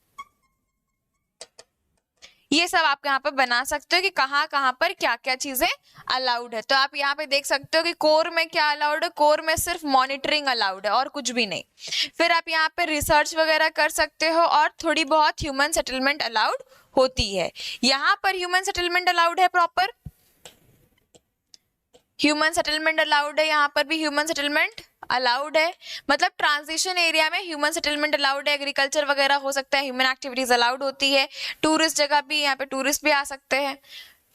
ये सब आप यहाँ पर बना सकते हो कि कहाँ कहाँ पर क्या क्या चीजें अलाउड है। तो आप यहाँ पे देख सकते हो कि कोर में क्या अलाउड है, कोर में सिर्फ मॉनिटरिंग अलाउड है और कुछ भी नहीं। फिर आप यहाँ पे रिसर्च वगैरह कर सकते हो और थोड़ी बहुत ह्यूमन सेटलमेंट अलाउड होती है। यहाँ पर ह्यूमन सेटलमेंट अलाउड है, प्रॉपर ह्यूमन सेटलमेंट अलाउड है, यहाँ पर भी ह्यूमन सेटलमेंट अलाउड है, मतलब ट्रांजिशन एरिया में ह्यूमन सेटलमेंट अलाउड है। एग्रीकल्चर वगैरह हो सकता है, ह्यूमन एक्टिविटीज अलाउड होती है। टूरिस्ट जगह भी, यहाँ पे टूरिस्ट भी आ सकते हैं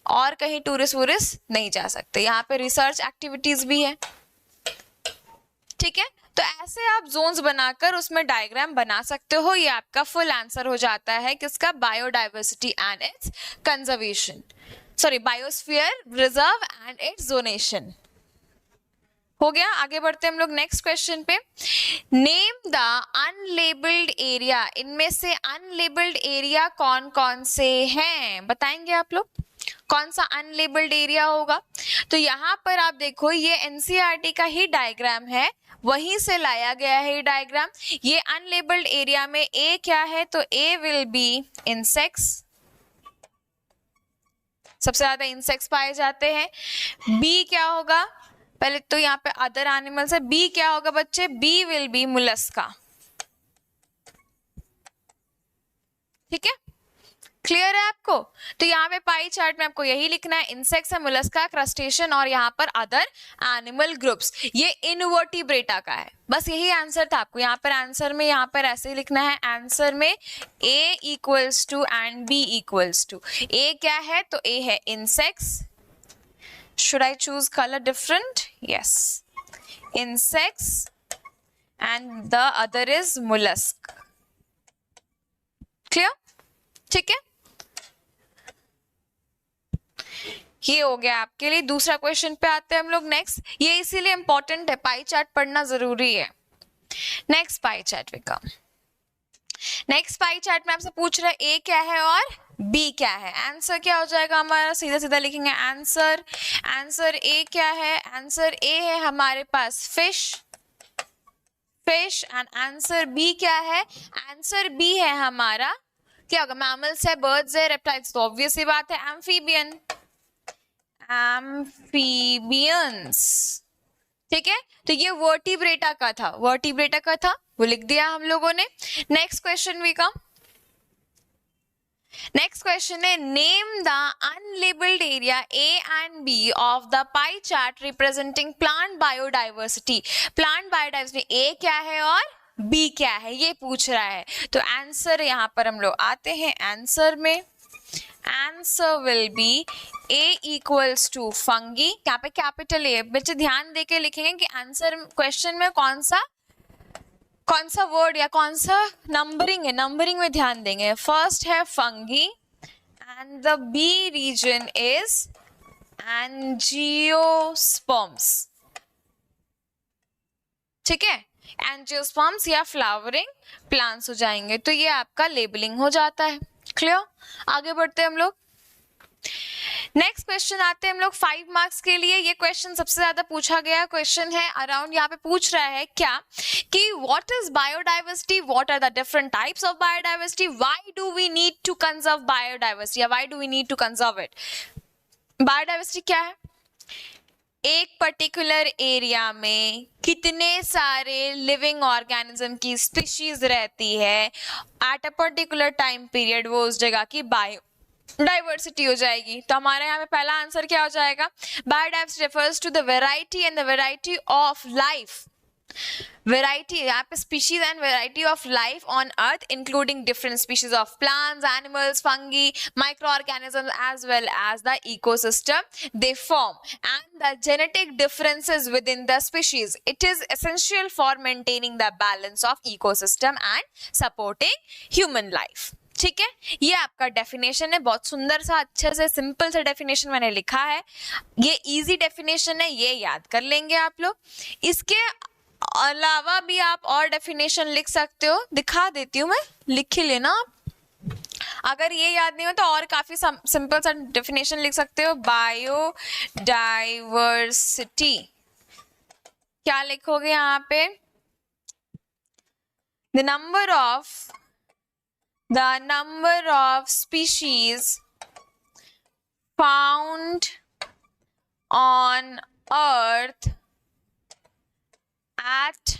और कहीं टूरिस्ट वूरिस्ट नहीं जा सकते। यहाँ पे रिसर्च एक्टिविटीज भी है, ठीक है। तो ऐसे आप जोन्स बनाकर उसमें डायग्राम बना सकते हो। ये आपका फुल आंसर हो जाता है किसका, biodiversity and it's conservation, sorry biosphere reserve and it's zonation. हो गया, आगे बढ़ते हैं हम लोग नेक्स्ट क्वेश्चन पे। नेम द अनलेबल्ड एरिया, इनमें से अनलेबल्ड एरिया कौन कौन से हैं, बताएंगे आप लोग कौन सा अनलेबल्ड एरिया होगा। तो यहाँ पर आप देखो, ये एनसीईआरटी का ही डायग्राम है, वहीं से लाया गया है ये डायग्राम। ये अनलेबल्ड एरिया में ए क्या है, तो ए विल बी इंसेक्ट्स, सबसे ज्यादा इंसेक्ट्स पाए जाते हैं। बी क्या होगा, पहले तो यहाँ पे अदर एनिमल्स है, बी क्या होगा बच्चे, बी विल बी मुलस्का, ठीक है, क्लियर है आपको। तो यहाँ पे पाई चार्ट में आपको यही लिखना है, इंसेक्ट्स है, मुलस्का, क्रस्टेशियन और यहाँ पर अदर एनिमल ग्रुप्स। ये इनवर्टिब्रेटा का है, बस यही आंसर था आपको। यहाँ पर आंसर में यहाँ पर ऐसे ही लिखना है, आंसर में A equals to and B equals to. A क्या है, तो A है insects, should I choose color different, yes, insects, and the other is mollusk, clear, ठीक है। ये हो गया आपके लिए। दूसरा क्वेश्चन पे आते हैं हम लोग नेक्स्ट, ये इसीलिए इंपॉर्टेंट है, पाई चार्ट पढ़ना जरूरी है। Next pie chart we come, next pie chart में आपसे पूछ रहा है ए क्या है और बी क्या है। आंसर क्या हो जाएगा हमारा, सीधा सीधा लिखेंगे आंसर। आंसर ए क्या है, आंसर ए है हमारे पास fish, fish. And answer B क्या है, आंसर बी है हमारा क्या होगा, मैमल्स है, बर्ड्स है, रेप्टाइल्स, तो ऑब्वियस सी बात है एम्फीबियन, एम्फीबियंस, ठीक है। तो ये वर्टिब्रेटा का था, वर्टिब्रेटा का था, वो लिख दिया हम लोगों ने। Next question we come, next question है, name the unlabelled area A and B of the pie chart representing plant biodiversity. Plant biodiversity A क्या है और बी क्या है, ये पूछ रहा है। तो आंसर यहाँ पर हम लोग आते हैं, आंसर में answer will be A equals to fungi. यहाँ पे कैपिटल ए, बच्चे ध्यान देके लिखेंगे कि आंसर क्वेश्चन में कौन सा वर्ड या कौन सा नंबरिंग है, नंबरिंग में ध्यान देंगे। फर्स्ट है fungi and the B region is angiosperms, ठीक है, एंजियोस्पर्म्स या फ्लावरिंग प्लांट्स हो जाएंगे। तो ये आपका लेबलिंग हो जाता है, क्लियर। आगे बढ़ते हैं हम लोग, नेक्स्ट क्वेश्चन आते हैं हम लोग 5 मार्क्स के लिए। ये क्वेश्चन सबसे ज्यादा पूछा गया क्वेश्चन है अराउंड, यहाँ पे पूछ रहा है क्या कि what is biodiversity, what are the different types of biodiversity, why do we need to conserve biodiversity या why do we need to conserve it. Biodiversity क्या है, एक पर्टिकुलर एरिया में कितने सारे लिविंग ऑर्गेनिज्म की स्पीशीज रहती है, at a particular time period वो उस जगह की बायोडाइवर्सिटी हो जाएगी। तो हमारे यहाँ पे पहला आंसर क्या हो जाएगा, biodiversity refers to the variety and the variety of life variety, यहाँ पे species and variety of life on earth including different species of plants, animals, fungi, microorganisms as well as the ecosystem they form and the genetic differences within the species. It is essential for maintaining the balance of ecosystem and supporting human life. ठीक है, ये आपका definition है. बहुत सुंदर सा, अच्छे से, सिंपल सा डेफिनेशन मैंने लिखा है. ये इजी डेफिनेशन है, ये याद कर लेंगे आप लोग. इसके अलावा भी आप और डेफिनेशन लिख सकते हो, दिखा देती हूँ मैं, लिख ही लेना आप. अगर ये याद नहीं हो तो और काफी सिंपल सा डेफिनेशन लिख सकते हो. बायोडाइवर्सिटी क्या लिखोगे यहाँ पे? The number of species found on earth at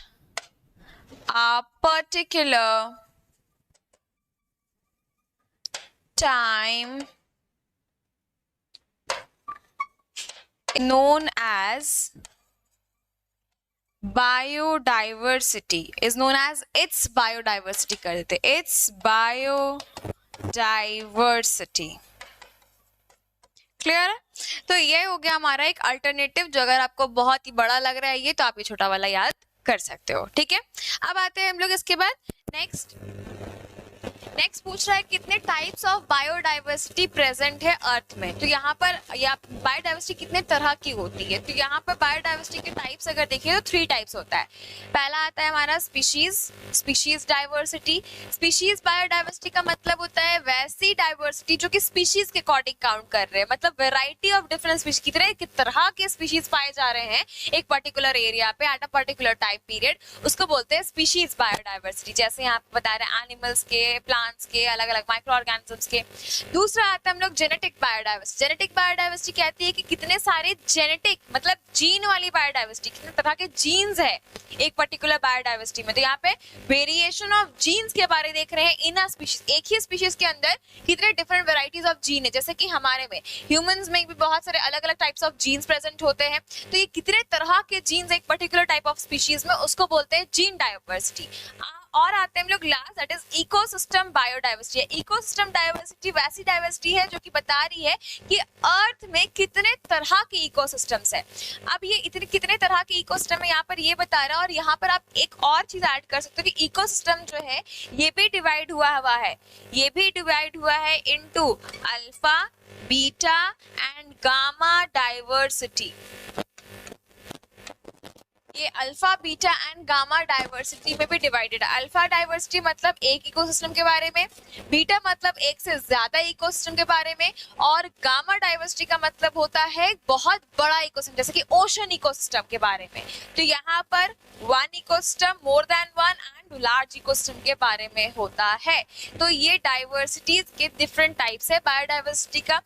a particular time known as biodiversity, is known as its biodiversity कर देते, its biodiversity. क्लियर है? तो ये हो गया हमारा एक अल्टरनेटिव, जो अगर आपको बहुत ही बड़ा लग रहा है ये, तो आप ये छोटा वाला याद कर सकते हो. ठीक है, अब आते हैं हम लोग इसके बाद नेक्स्ट पूछ रहा है कितने टाइप्स ऑफ बायोडाइवर्सिटी प्रेजेंट है अर्थ में. तो यहाँ पर बायोडाइवर्सिटी कितने तरह की होती है. तो यहाँ पर बायोडाइवर्सिटी के टाइप्स अगर देखिए तो 3 टाइप्स होता है. पहला आता है हमारा स्पीशीज डाइवर्सिटी. स्पीशीज बायोडाइवर्सिटी का मतलब होता है वैसी डाइवर्सिटी जो कि स्पीशीज के अकॉर्डिंग काउंट कर रहे हैं, मतलब वेराइटी ऑफ डिफरेंट स्पीशीज, कितने तरह के स्पीशीज पाए जा रहे हैं एक पर्टिकुलर एरिया पे at a particular time period, उसको बोलते हैं स्पीशीज बायोडाइवर्सिटी. जैसे यहाँ पे बता रहे हैं एनिमल्स के, प्लांट्स के, अलग अलग माइक्रो ऑर्गेनिजम्स के. दूसरा आता है हम लोग जेनेटिक बायोडाइवर्सिटी. जेनेटिक बायोडाइवर्सिटी कहती है कि कितने सारे जेनेटिक मतलब जीन वाली बायोडाइवर्सिटी, कितने तरह के जीन्स है एक पर्टिकुलर बायोडाइवर्सिटी में. तो यहाँ पे वेरिएशन ऑफ जीन्स के बारे में देख रहे हैं इन अ स्पीशीज. एक ही स्पीशीज के अंदर कितने डिफरेंट वेराइटीज ऑफ जीन है, जैसे कि हमारे में ह्यूमंस में भी बहुत सारे अलग अलग टाइप्स ऑफ जीन्स प्रेजेंट होते हैं. तो ये कितने तरह के जीन्स एक पर्टिकुलर टाइप ऑफ स्पीशीज में, उसको बोलते हैं जीन डाइवर्सिटी. और आते हैं हम लोग last, that is ecosystem biodiversity. Ecosystem diversity वैसी डाइवर्सिटी है जो कि बता रही है कि अर्थ में कितने तरह के इकोसिस्टम्स है. अब ये इतने कितने तरह के इकोसिस्टम है यहाँ पर ये बता रहा है. और यहाँ पर आप एक और चीज ऐड कर सकते हो कि इकोसिस्टम जो है ये भी डिवाइड हुआ है into alpha, beta and gamma diversity. ये alpha, beta and gamma diversity में भी डिवाइडेड है. अल्फा डाइवर्सिटी मतलब एक इकोसिस्टम के बारे में, बीटा मतलब एक से ज्यादा इकोसिस्टम के बारे में, और गामा डाइवर्सिटी का मतलब होता है बहुत बड़ा इकोसिस्टम, जैसे कि ओशन इकोसिस्टम के बारे में. तो यहाँ पर one ecosystem, more than one and large ecosystem के बारे में होता है. तो ये डाइवर्सिटीज के डिफरेंट टाइप्स है बायोडाइवर्सिटी का.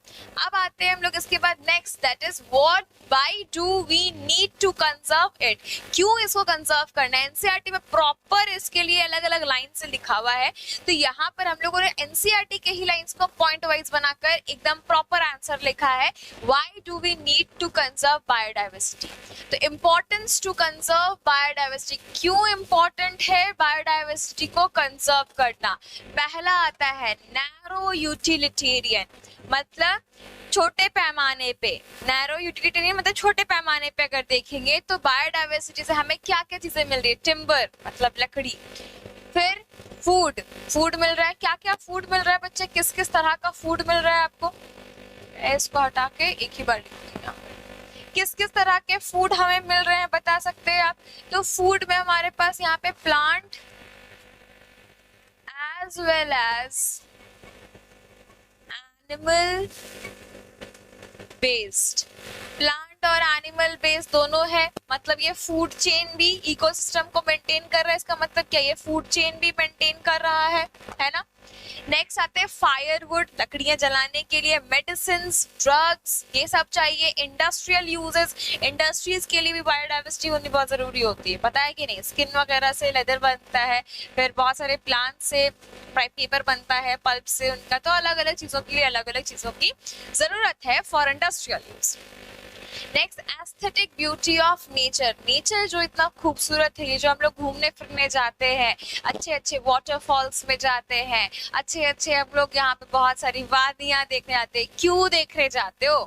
अब आते हैं हम लोग इसके बाद next, that is what why do we need to conserve it. क्यों इसको कंजर्व करना है. एनसीईआरटी में प्रॉपर इसके लिए अलग अलग लाइन से लिखा हुआ है. तो यहाँ पर हम लोगों ने एनसीईआरटी के ही लाइंस को पॉइंट वाइज बनाकर एकदम प्रॉपर आंसर लिखा है. Why do we need to conserve biodiversity. तो इम्पोर्टेंस टू कंजर्व बायोडाइवर्सिटी, क्यों इम्पोर्टेंट है बायोडाइवर्सिटी को कंजर्व करना. पहला आता है नैरो यूटिलिटेरियन, मतलब छोटे पैमाने पे. नैरो यूटिलिटेरियन मतलब छोटे पैमाने पे अगर देखेंगे तो बायोडाइवर्सिटी से हमें क्या क्या चीजें मिल रही है. टिम्बर मतलब लकड़ी, फिर फूड मिल रहा है. क्या क्या फूड मिल रहा है बच्चे, किस किस तरह का फूड मिल रहा है आपको. इसको हटा के एक ही बार लिखूंगा, किस किस तरह के फूड हमें मिल रहे हैं बता सकते हैं आप. तो फूड में हमारे पास यहाँ पे plant as well as animal based. Plant और एनिमल बेस्ड दोनों है, मतलब ये फूड चेन भी इकोसिस्टम को मेंटेन कर रहा है. इसका मतलब क्या, ये फूड चेन भी मेंटेन कर रहा है ना. नेक्स्ट आते हैं फायरवुड, लकड़ियां जलाने के लिए, मेडिसिन्स, ड्रग्स, ये सब चाहिए. इंडस्ट्रियल यूजेस, इंडस्ट्रीज के लिए भी बायोडाइवर्सिटी होनी बहुत जरूरी होती है, पता है कि नहीं. स्किन वगैरह से लेदर बनता है, फिर बहुत सारे प्लांट से पेपर बनता है, पल्प से उनका. तो अलग अलग चीजों के लिए अलग अलग चीजों की जरूरत है for industrial use. Next, aesthetic beauty of nature. Nature जो इतना खूबसूरत है, ये जो हम लोग घूमने फिरने जाते हैं, अच्छे अच्छे वाटरफॉल्स में जाते हैं, अच्छे अच्छे हम लोग यहाँ पे बहुत सारी वादियां देखने जाते हैं, क्यों देखने जाते हो?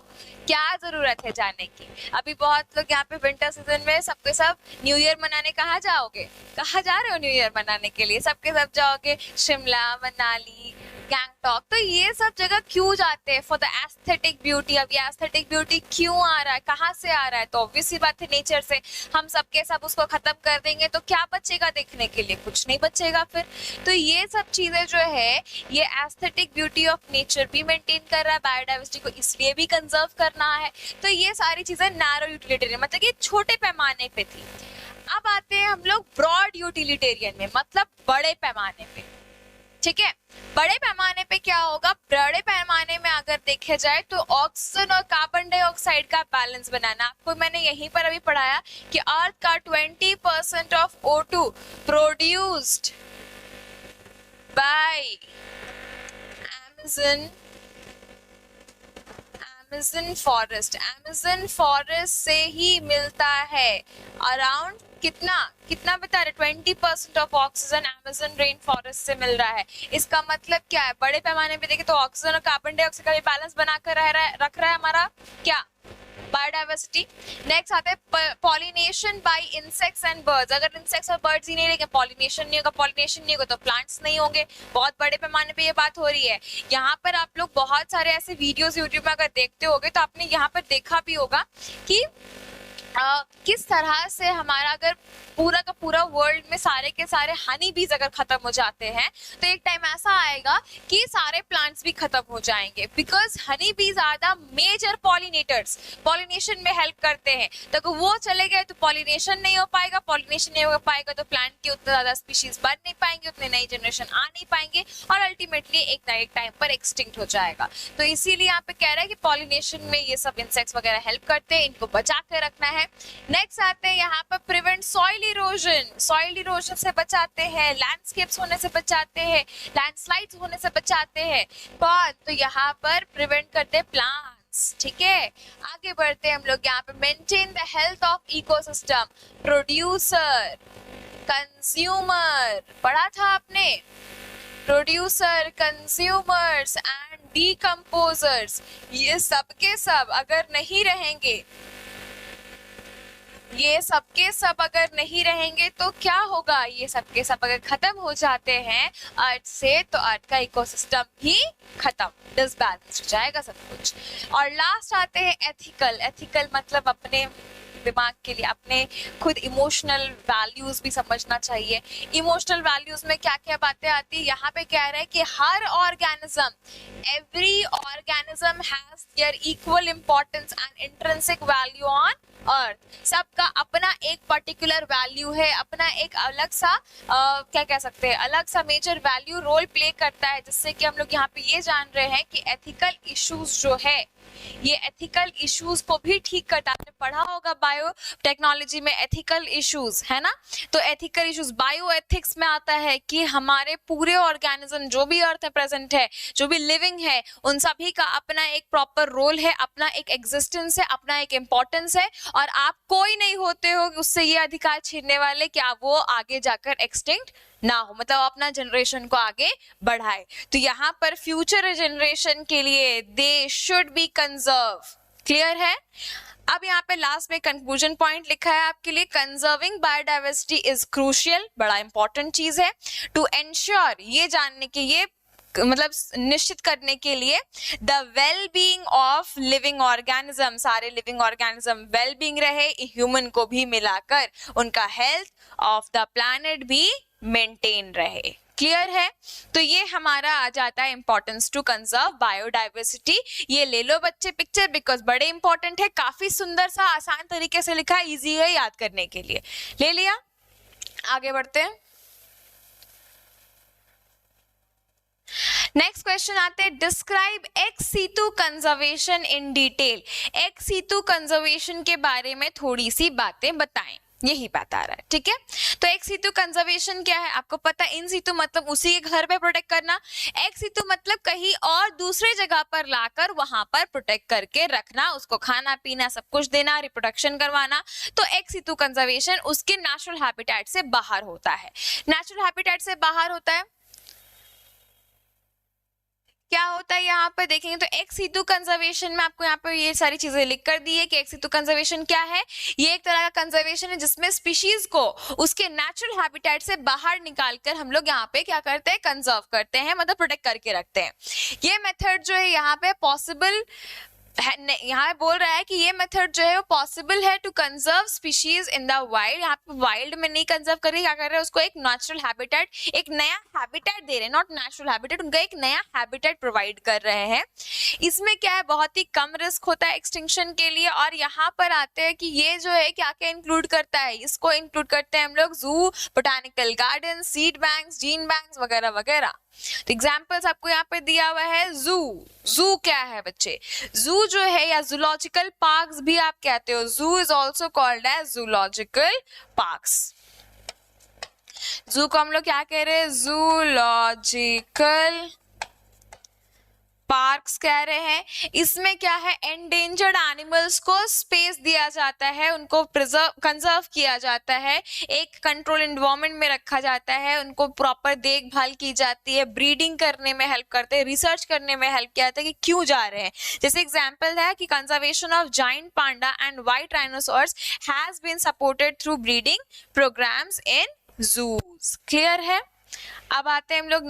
क्या जरूरत है जाने की? अभी बहुत लोग यहाँ पे विंटर सीजन में सबके सब न्यू ईयर मनाने कहाँ जाओगे? कहाँ जा रहे हो न्यू ईयर मनाने के लिए? सबके सब जाओगे शिमला, मनाली, गैंगटॉक। तो ये सब जगह क्यों जाते हैं? For the aesthetic beauty. अब ये एस्थेटिक ब्यूटी क्यों आ रहा है, कहाँ से आ रहा है? तो ऑब्वियसली बात है नेचर से। हम सबके सब उसको खत्म कर देंगे तो क्या बचेगा देखने के लिए? कुछ नहीं बचेगा फिर। तो ये सब चीजें जो है, ये एस्थेटिक ब्यूटी ऑफ नेचर भी मेंटेन कर रहा है, बायोडाइवर्सिटी को इसलिए भी कंजर्व करना है। तो ये सारी चीजें नैरो यूटिलिटेरियन, मतलब ये छोटे पैमाने पे थी। अब आते हैं हम लोग ब्रॉड यूटिलिटेरियन में, मतलब बड़े पैमाने पे। ठीक है, बड़े पैमाने पे क्या होगा? बड़े पैमाने में अगर देखे जाए तो ऑक्सीजन और कार्बन डाइऑक्साइड का बैलेंस बनाना। आपको मैंने यहीं पर अभी पढ़ाया कि अर्थ का 20% of O2 produced by Amazon forest से ही मिलता है। अराउंड कितना बता रहे? 20% of oxygen Amazon rain forest से मिल रहा है। इसका मतलब क्या है? बड़े पैमाने पे देखें तो ऑक्सीजन और कार्बन डाइऑक्साइड का भी बैलेंस बनाकर रख रहा है हमारा क्या? बायोडाइवर्सिटी। नेक्स्ट आता है pollination by insects and birds. अगर इंसेक्ट्स और बर्ड्स ही नहीं रहेंगे, पॉलिनेशन नहीं होगा तो प्लांट्स नहीं होंगे। बहुत बड़े पैमाने पे ये बात हो रही है। यहाँ पर आप लोग बहुत सारे ऐसे वीडियोस यूट्यूब में अगर देखते होगे तो आपने यहाँ पर देखा भी होगा कि किस तरह से हमारा अगर पूरा का पूरा वर्ल्ड में सारे के सारे हनी बीज अगर खत्म हो जाते हैं तो एक टाइम ऐसा आएगा कि सारे प्लांट्स भी खत्म हो जाएंगे, because honey bees are the major pollinators, pollination में हेल्प करते हैं। तो अगर वो चले गए तो पॉलिनेशन नहीं हो पाएगा, पॉलिनेशन नहीं हो पाएगा तो प्लांट के उतने ज्यादा स्पीशीज बन नहीं पाएंगे, उतने नई जनरेशन आ नहीं पाएंगे और अल्टीमेटली एक ना एक टाइम पर एक्सटिंक्ट हो जाएगा। तो इसीलिए यहाँ पे कह रहा है कि पॉलिनेशन में ये सब इंसेक्ट्स वगैरह हेल्प करते हैं, इनको बचा कर रखना है। नेक्स्ट आते हैं यहाँ पर prevent soil erosion. Soil erosion से बचाते हैं, लैंडस्केप्स होने से बचाते हैं, लैंडस्लाइड्स होने से बचाते हैं। कौन? तो यहाँ पर प्रिवेंट करते हैं प्लांट्स। ठीक है, आगे बढ़ते हैं हम लोग। यहाँ पे maintain the health of ecosystem. Producer, consumer, पढ़ा था आपने? प्रोड्यूसर, कंज्यूमर्स एंड डीकम्पोजर्स, ये सब के सब अगर नहीं रहेंगे, ये सबके सब अगर नहीं रहेंगे तो क्या होगा? ये सबके सब अगर खत्म हो जाते हैं अर्थ से तो अर्थ का इकोसिस्टम भी खत्म, डिसबैलेंस हो जाएगा सब कुछ। और लास्ट आते हैं एथिकल। एथिकल मतलब अपने दिमाग के लिए, अपने खुद इमोशनल वैल्यूज भी समझना चाहिए। इमोशनल वैल्यूज में क्या क्या बातें आती है? यहाँ पे कह रहा है कि हर organism, every organism has their equal importance and intrinsic value on earth. सबका अपना एक पर्टिकुलर वैल्यू है, अपना एक अलग सा क्या कह सकते हैं, अलग सा मेजर वैल्यू रोल प्ले करता है, जिससे कि हम लोग यहाँ पे ये जान रहे हैं कि एथिकल इश्यूज जो है, ये एथिकल इश्यूज को भी ठीक करता है। आपने पढ़ा होगा बायो टेक्नोलॉजी में एथिकल इश्यूज, है ना? तो एथिकल इश्यूज बायो एथिक्स में आता है कि हमारे पूरे ऑर्गेनिज्म जो भी अर्थ है प्रेजेंट है, जो भी लिविंग है, उन सभी का अपना एक प्रॉपर रोल है, अपना एक एग्जिस्टेंस है, अपना एक इम्पोर्टेंस है, और आप कोई नहीं होते हो उससे ये अधिकार छीनने वाले कि आप वो आगे जाकर एक्सटिंक्ट ना हो, मतलब अपना जनरेशन को आगे बढ़ाए। तो यहाँ पर फ्यूचर जनरेशन के लिए they should be conserve. Clear है? अब यहाँ पे लास्ट में कंक्लूजन पॉइंट लिखा है आपके लिए, कंजर्विंग बायोडाइवर्सिटी इज क्रूशियल, बड़ा इंपॉर्टेंट चीज है, टू एंश्योर, ये जानने के, ये मतलब निश्चित करने के लिए, the well being of living organism, सारे लिविंग ऑर्गेनिज्म वेल बीइंग रहे, ह्यूमन को भी मिलाकर उनका हेल्थ ऑफ द प्लैनेट भी मेंटेन रहे। क्लियर है? तो ये हमारा आ जाता है इंपॉर्टेंस टू कंजर्व बायोडाइवर्सिटी। ये ले लो बच्चे पिक्चर, बिकॉज बड़े इंपॉर्टेंट है, काफी सुंदर सा आसान तरीके से लिखा है, इजी है याद करने के लिए। ले लिया? आगे बढ़ते हैं। नेक्स्ट क्वेश्चन आते हैं, describe ex situ conservation in detail. Ex situ conservation के बारे में थोड़ी सी बातें बताएं। यही बात आ रहा है, ठीक है। तो एक्स सीटू कंजर्वेशन क्या है आपको पता है, इन सीटू मतलब उसी के घर पे प्रोटेक्ट करना, एक्स सीटू मतलब कहीं और दूसरी जगह पर लाकर वहां पर प्रोटेक्ट करके रखना, उसको खाना पीना सब कुछ देना, रिप्रोडक्शन करवाना। तो एक्स सीटू कंजर्वेशन उसके नेचुरल हैबिटेट से बाहर होता है। नेचुरल हैबिटेट से बाहर होता है, क्या होता है यहाँ पर देखेंगे तो एक्स सीटू कंजर्वेशन में आपको यहाँ पर ये सारी चीजें लिख कर दी है कि एक्स सीटू कंजर्वेशन क्या है। ये एक तरह का कंजर्वेशन है जिसमें स्पीशीज को उसके नेचुरल हैबिटेट से बाहर निकालकर हम लोग यहाँ पे क्या करते हैं, कंजर्व करते हैं, मतलब प्रोटेक्ट करके रखते हैं। ये मेथड जो है यहाँ पे पॉसिबल यहाँ बोल रहा है कि ये मेथड जो है वो पॉसिबल है to conserve species in the wild. यहाँ पे वाइल्ड में नहीं कंजर्व कर रहे, क्या कर रहे हैं, उसको एक नेचुरल हैबिटेट, एक नया हैबिटेट दे रहे हैं, नॉट नेचुरल हैबिटेट, उनका एक नया हैबिटेट प्रोवाइड कर रहे हैं। इसमें क्या है, बहुत ही कम रिस्क होता है एक्सटिंक्शन के लिए। और यहाँ पर आते हैं कि ये जो है क्या क्या इंक्लूड करता है, इसको इंक्लूड करते हैं हम लोग जू, botanical garden, seed banks, gene banks वगैरह वगैरह। तो एग्जाम्पल्स आपको यहाँ पे दिया हुआ है। जू, जू क्या है बच्चे, जू जो है या जूलॉजिकल पार्क्स भी आप कहते हो, zoo is also called as zoological parks. Zoo को हम लोग क्या कह रहे हैं, जूलॉजिकल पार्क्स कह रहे हैं। इसमें क्या है, एंडेंजर्ड एनिमल्स को स्पेस दिया जाता है, उनको प्रिजर्व कंजर्व किया जाता है, एक कंट्रोल एनवायरनमेंट में रखा जाता है, उनको प्रॉपर देखभाल की जाती है, ब्रीडिंग करने में हेल्प करते हैं, रिसर्च करने में हेल्प किया जाता है कि क्यों जा रहे हैं। जैसे एग्जांपल है कि conservation of giant panda and white rhinoceros has been supported through breeding programmes in zoos. Clear है। अब आते हैं हम लोग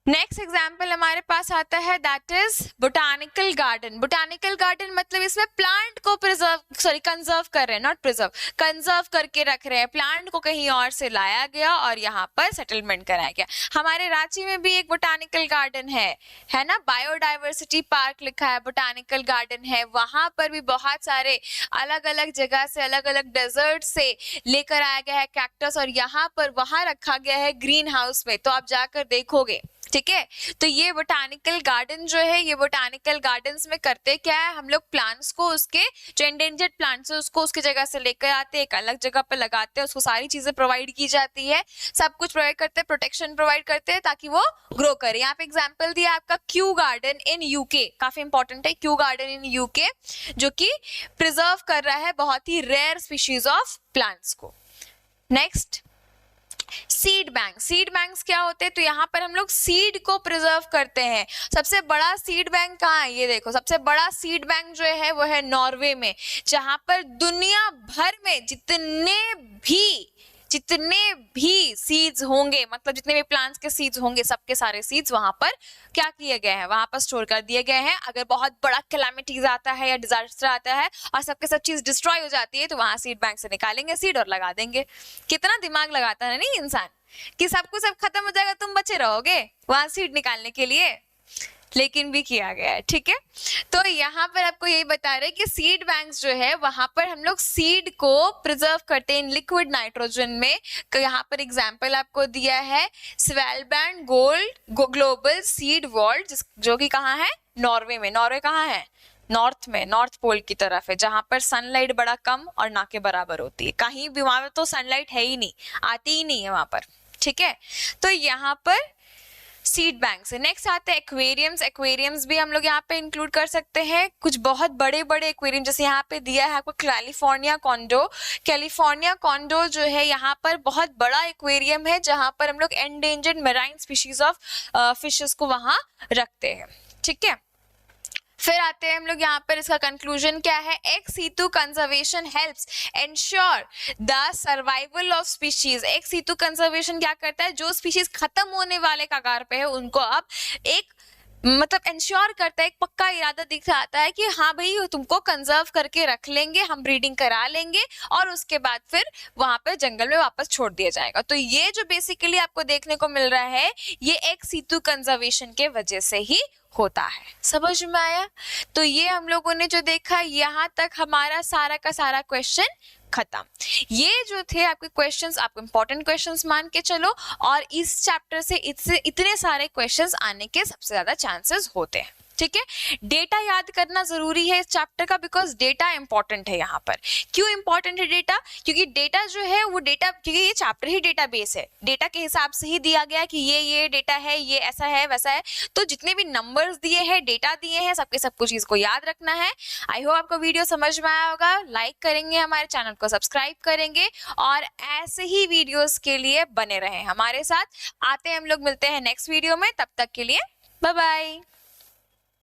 नेक्स्ट एग्जाम्पल हमारे पास आता है, that is botanical garden. Botanical garden मतलब इसमें प्लांट को कंजर्व कर रहे हैं, नॉट प्रिजर्व, कंजर्व करके रख रहे हैं। प्लांट को कहीं और से लाया गया और यहाँ पर सेटलमेंट कराया गया। हमारे रांची में भी एक बोटानिकल गार्डन है ना, बायोडाइवर्सिटी पार्क लिखा है, बोटानिकल गार्डन है। वहां पर भी बहुत सारे अलग अलग जगह से, अलग अलग डेजर्ट से लेकर आया गया है कैक्टस, और यहाँ पर वहां रखा गया है ग्रीन हाउस में। तो आप जाकर देखोगे, ठीक है। तो ये बोटानिकल गार्डन जो है, ये बोटानिकल गार्डन्स में करते क्या है, हम लोग प्लांट्स को, उसके जो एंडेंजर्ड प्लांट्स है उसको उसकी जगह से लेकर आते हैं, एक अलग जगह पर लगाते हैं, उसको सारी चीजें प्रोवाइड की जाती है, सब कुछ प्रोवाइड करते हैं, प्रोटेक्शन प्रोवाइड करते हैं ताकि वो ग्रो करे। यहाँ पे एग्जाम्पल दिया आपका क्यू गार्डन इन यूके, काफी इंपॉर्टेंट है, क्यू गार्डन इन यूके, जो कि प्रिजर्व कर रहा है बहुत ही रेयर स्पीशीज ऑफ प्लांट्स को। Next seed bank. Seed banks क्या होते हैं, तो यहाँ पर हम लोग सीड को प्रिजर्व करते हैं। सबसे बड़ा सीड बैंक कहाँ है, ये देखो, सबसे बड़ा सीड बैंक जो है वो है नॉर्वे में, जहां पर दुनिया भर में जितने भी सीड्स होंगे, मतलब जितने भी प्लांट्स के सीड्स होंगे, सबके सारे सीड्स वहां पर क्या किए गए हैं, वहां पर स्टोर कर दिए गए हैं। अगर बहुत बड़ा कैलामिटीज आता है या डिजास्टर आता है और सबके सब चीज डिस्ट्रॉय हो जाती है, तो वहां सीड बैंक से निकालेंगे सीड और लगा देंगे। कितना दिमाग लगाता है नहीं इंसान, कि सब कुछ सब खत्म हो जाएगा, तुम बचे रहोगे वहां सीड निकालने के लिए, लेकिन भी किया गया है, ठीक है। तो यहाँ पर आपको यही बता रहे हैं कि सीड बैंक्स जो है वहां पर हम लोग सीड को प्रिजर्व करते हैं लिक्विड नाइट्रोजन में। तो यहाँ पर एग्जांपल आपको दिया है स्वेलबैंड ग्लोबल सीड वर्ल्ड, जो कि कहाँ है, नॉर्वे में। नॉर्वे कहाँ है, नॉर्थ में, नॉर्थ पोल की तरफ है, जहां पर सनलाइट बड़ा कम और ना के बराबर होती है। कहीं भी वहां तो सनलाइट है ही नहीं, आती ही नहीं है वहां पर, ठीक है। तो यहाँ पर सीड बैंक से नेक्स्ट आते हैं एक्वेरियम्स। एक्वेरियम्स भी हम लोग यहाँ पे इंक्लूड कर सकते हैं, कुछ बहुत बड़े बड़े एक्वेरियम, जैसे यहाँ पे दिया है आपको कैलिफोर्निया कॉन्डो। कैलिफोर्निया कॉन्डो जो है यहाँ पर बहुत बड़ा एक्वेरियम है, जहां पर हम लोग endangered marine species of fishes को वहां रखते हैं, ठीक है। फिर आते हैं हम लोग यहाँ पर, इसका कंक्लूजन क्या है, ex situ conservation helps ensure the survival of species. Ex situ conservation क्या करता है, जो स्पीशीज खत्म होने वाले कगार पे है उनको अब एक मतलब इंश्योर करता है, एक पक्का इरादा दिखाता है कि हाँ भाई तुमको कंजर्व करके रख लेंगे, हम ब्रीडिंग करा लेंगे और उसके बाद फिर वहां पे जंगल में वापस छोड़ दिया जाएगा। तो ये जो बेसिकली आपको देखने को मिल रहा है, ये एक्स सीटू कंजर्वेशन के वजह से ही होता है। समझ में आया? तो ये हम लोगों ने जो देखा, यहाँ तक हमारा सारा का सारा क्वेश्चन खत्म। ये जो थे आपके क्वेश्चंस, आप इंपॉर्टेंट क्वेश्चंस मान के चलो, और इस चैप्टर से इतने सारे क्वेश्चंस आने के सबसे ज्यादा चांसेस होते हैं। ठीक है। डेटा याद करना जरूरी है इस चैप्टर का, बिकॉज डेटा इंपॉर्टेंट है यहाँ पर। क्यों इंपॉर्टेंट है डेटा? क्योंकि डेटा जो है वो डेटा, क्योंकि ये चैप्टर ही डेटाबेस है, डेटा के हिसाब से ही दिया गया कि ये डेटा है, ये ऐसा है वैसा है। तो जितने भी नंबर्स दिए हैं, डेटा दिए हैं, सबके सब कुछ चीज को याद रखना है। आई होप आपको वीडियो समझ में आया होगा। लाइक करेंगे, हमारे चैनल को सब्सक्राइब करेंगे और ऐसे ही वीडियोस के लिए बने रहें हमारे साथ। आते हैं हम लोग, मिलते हैं नेक्स्ट वीडियो में, तब तक के लिए बाय बाय।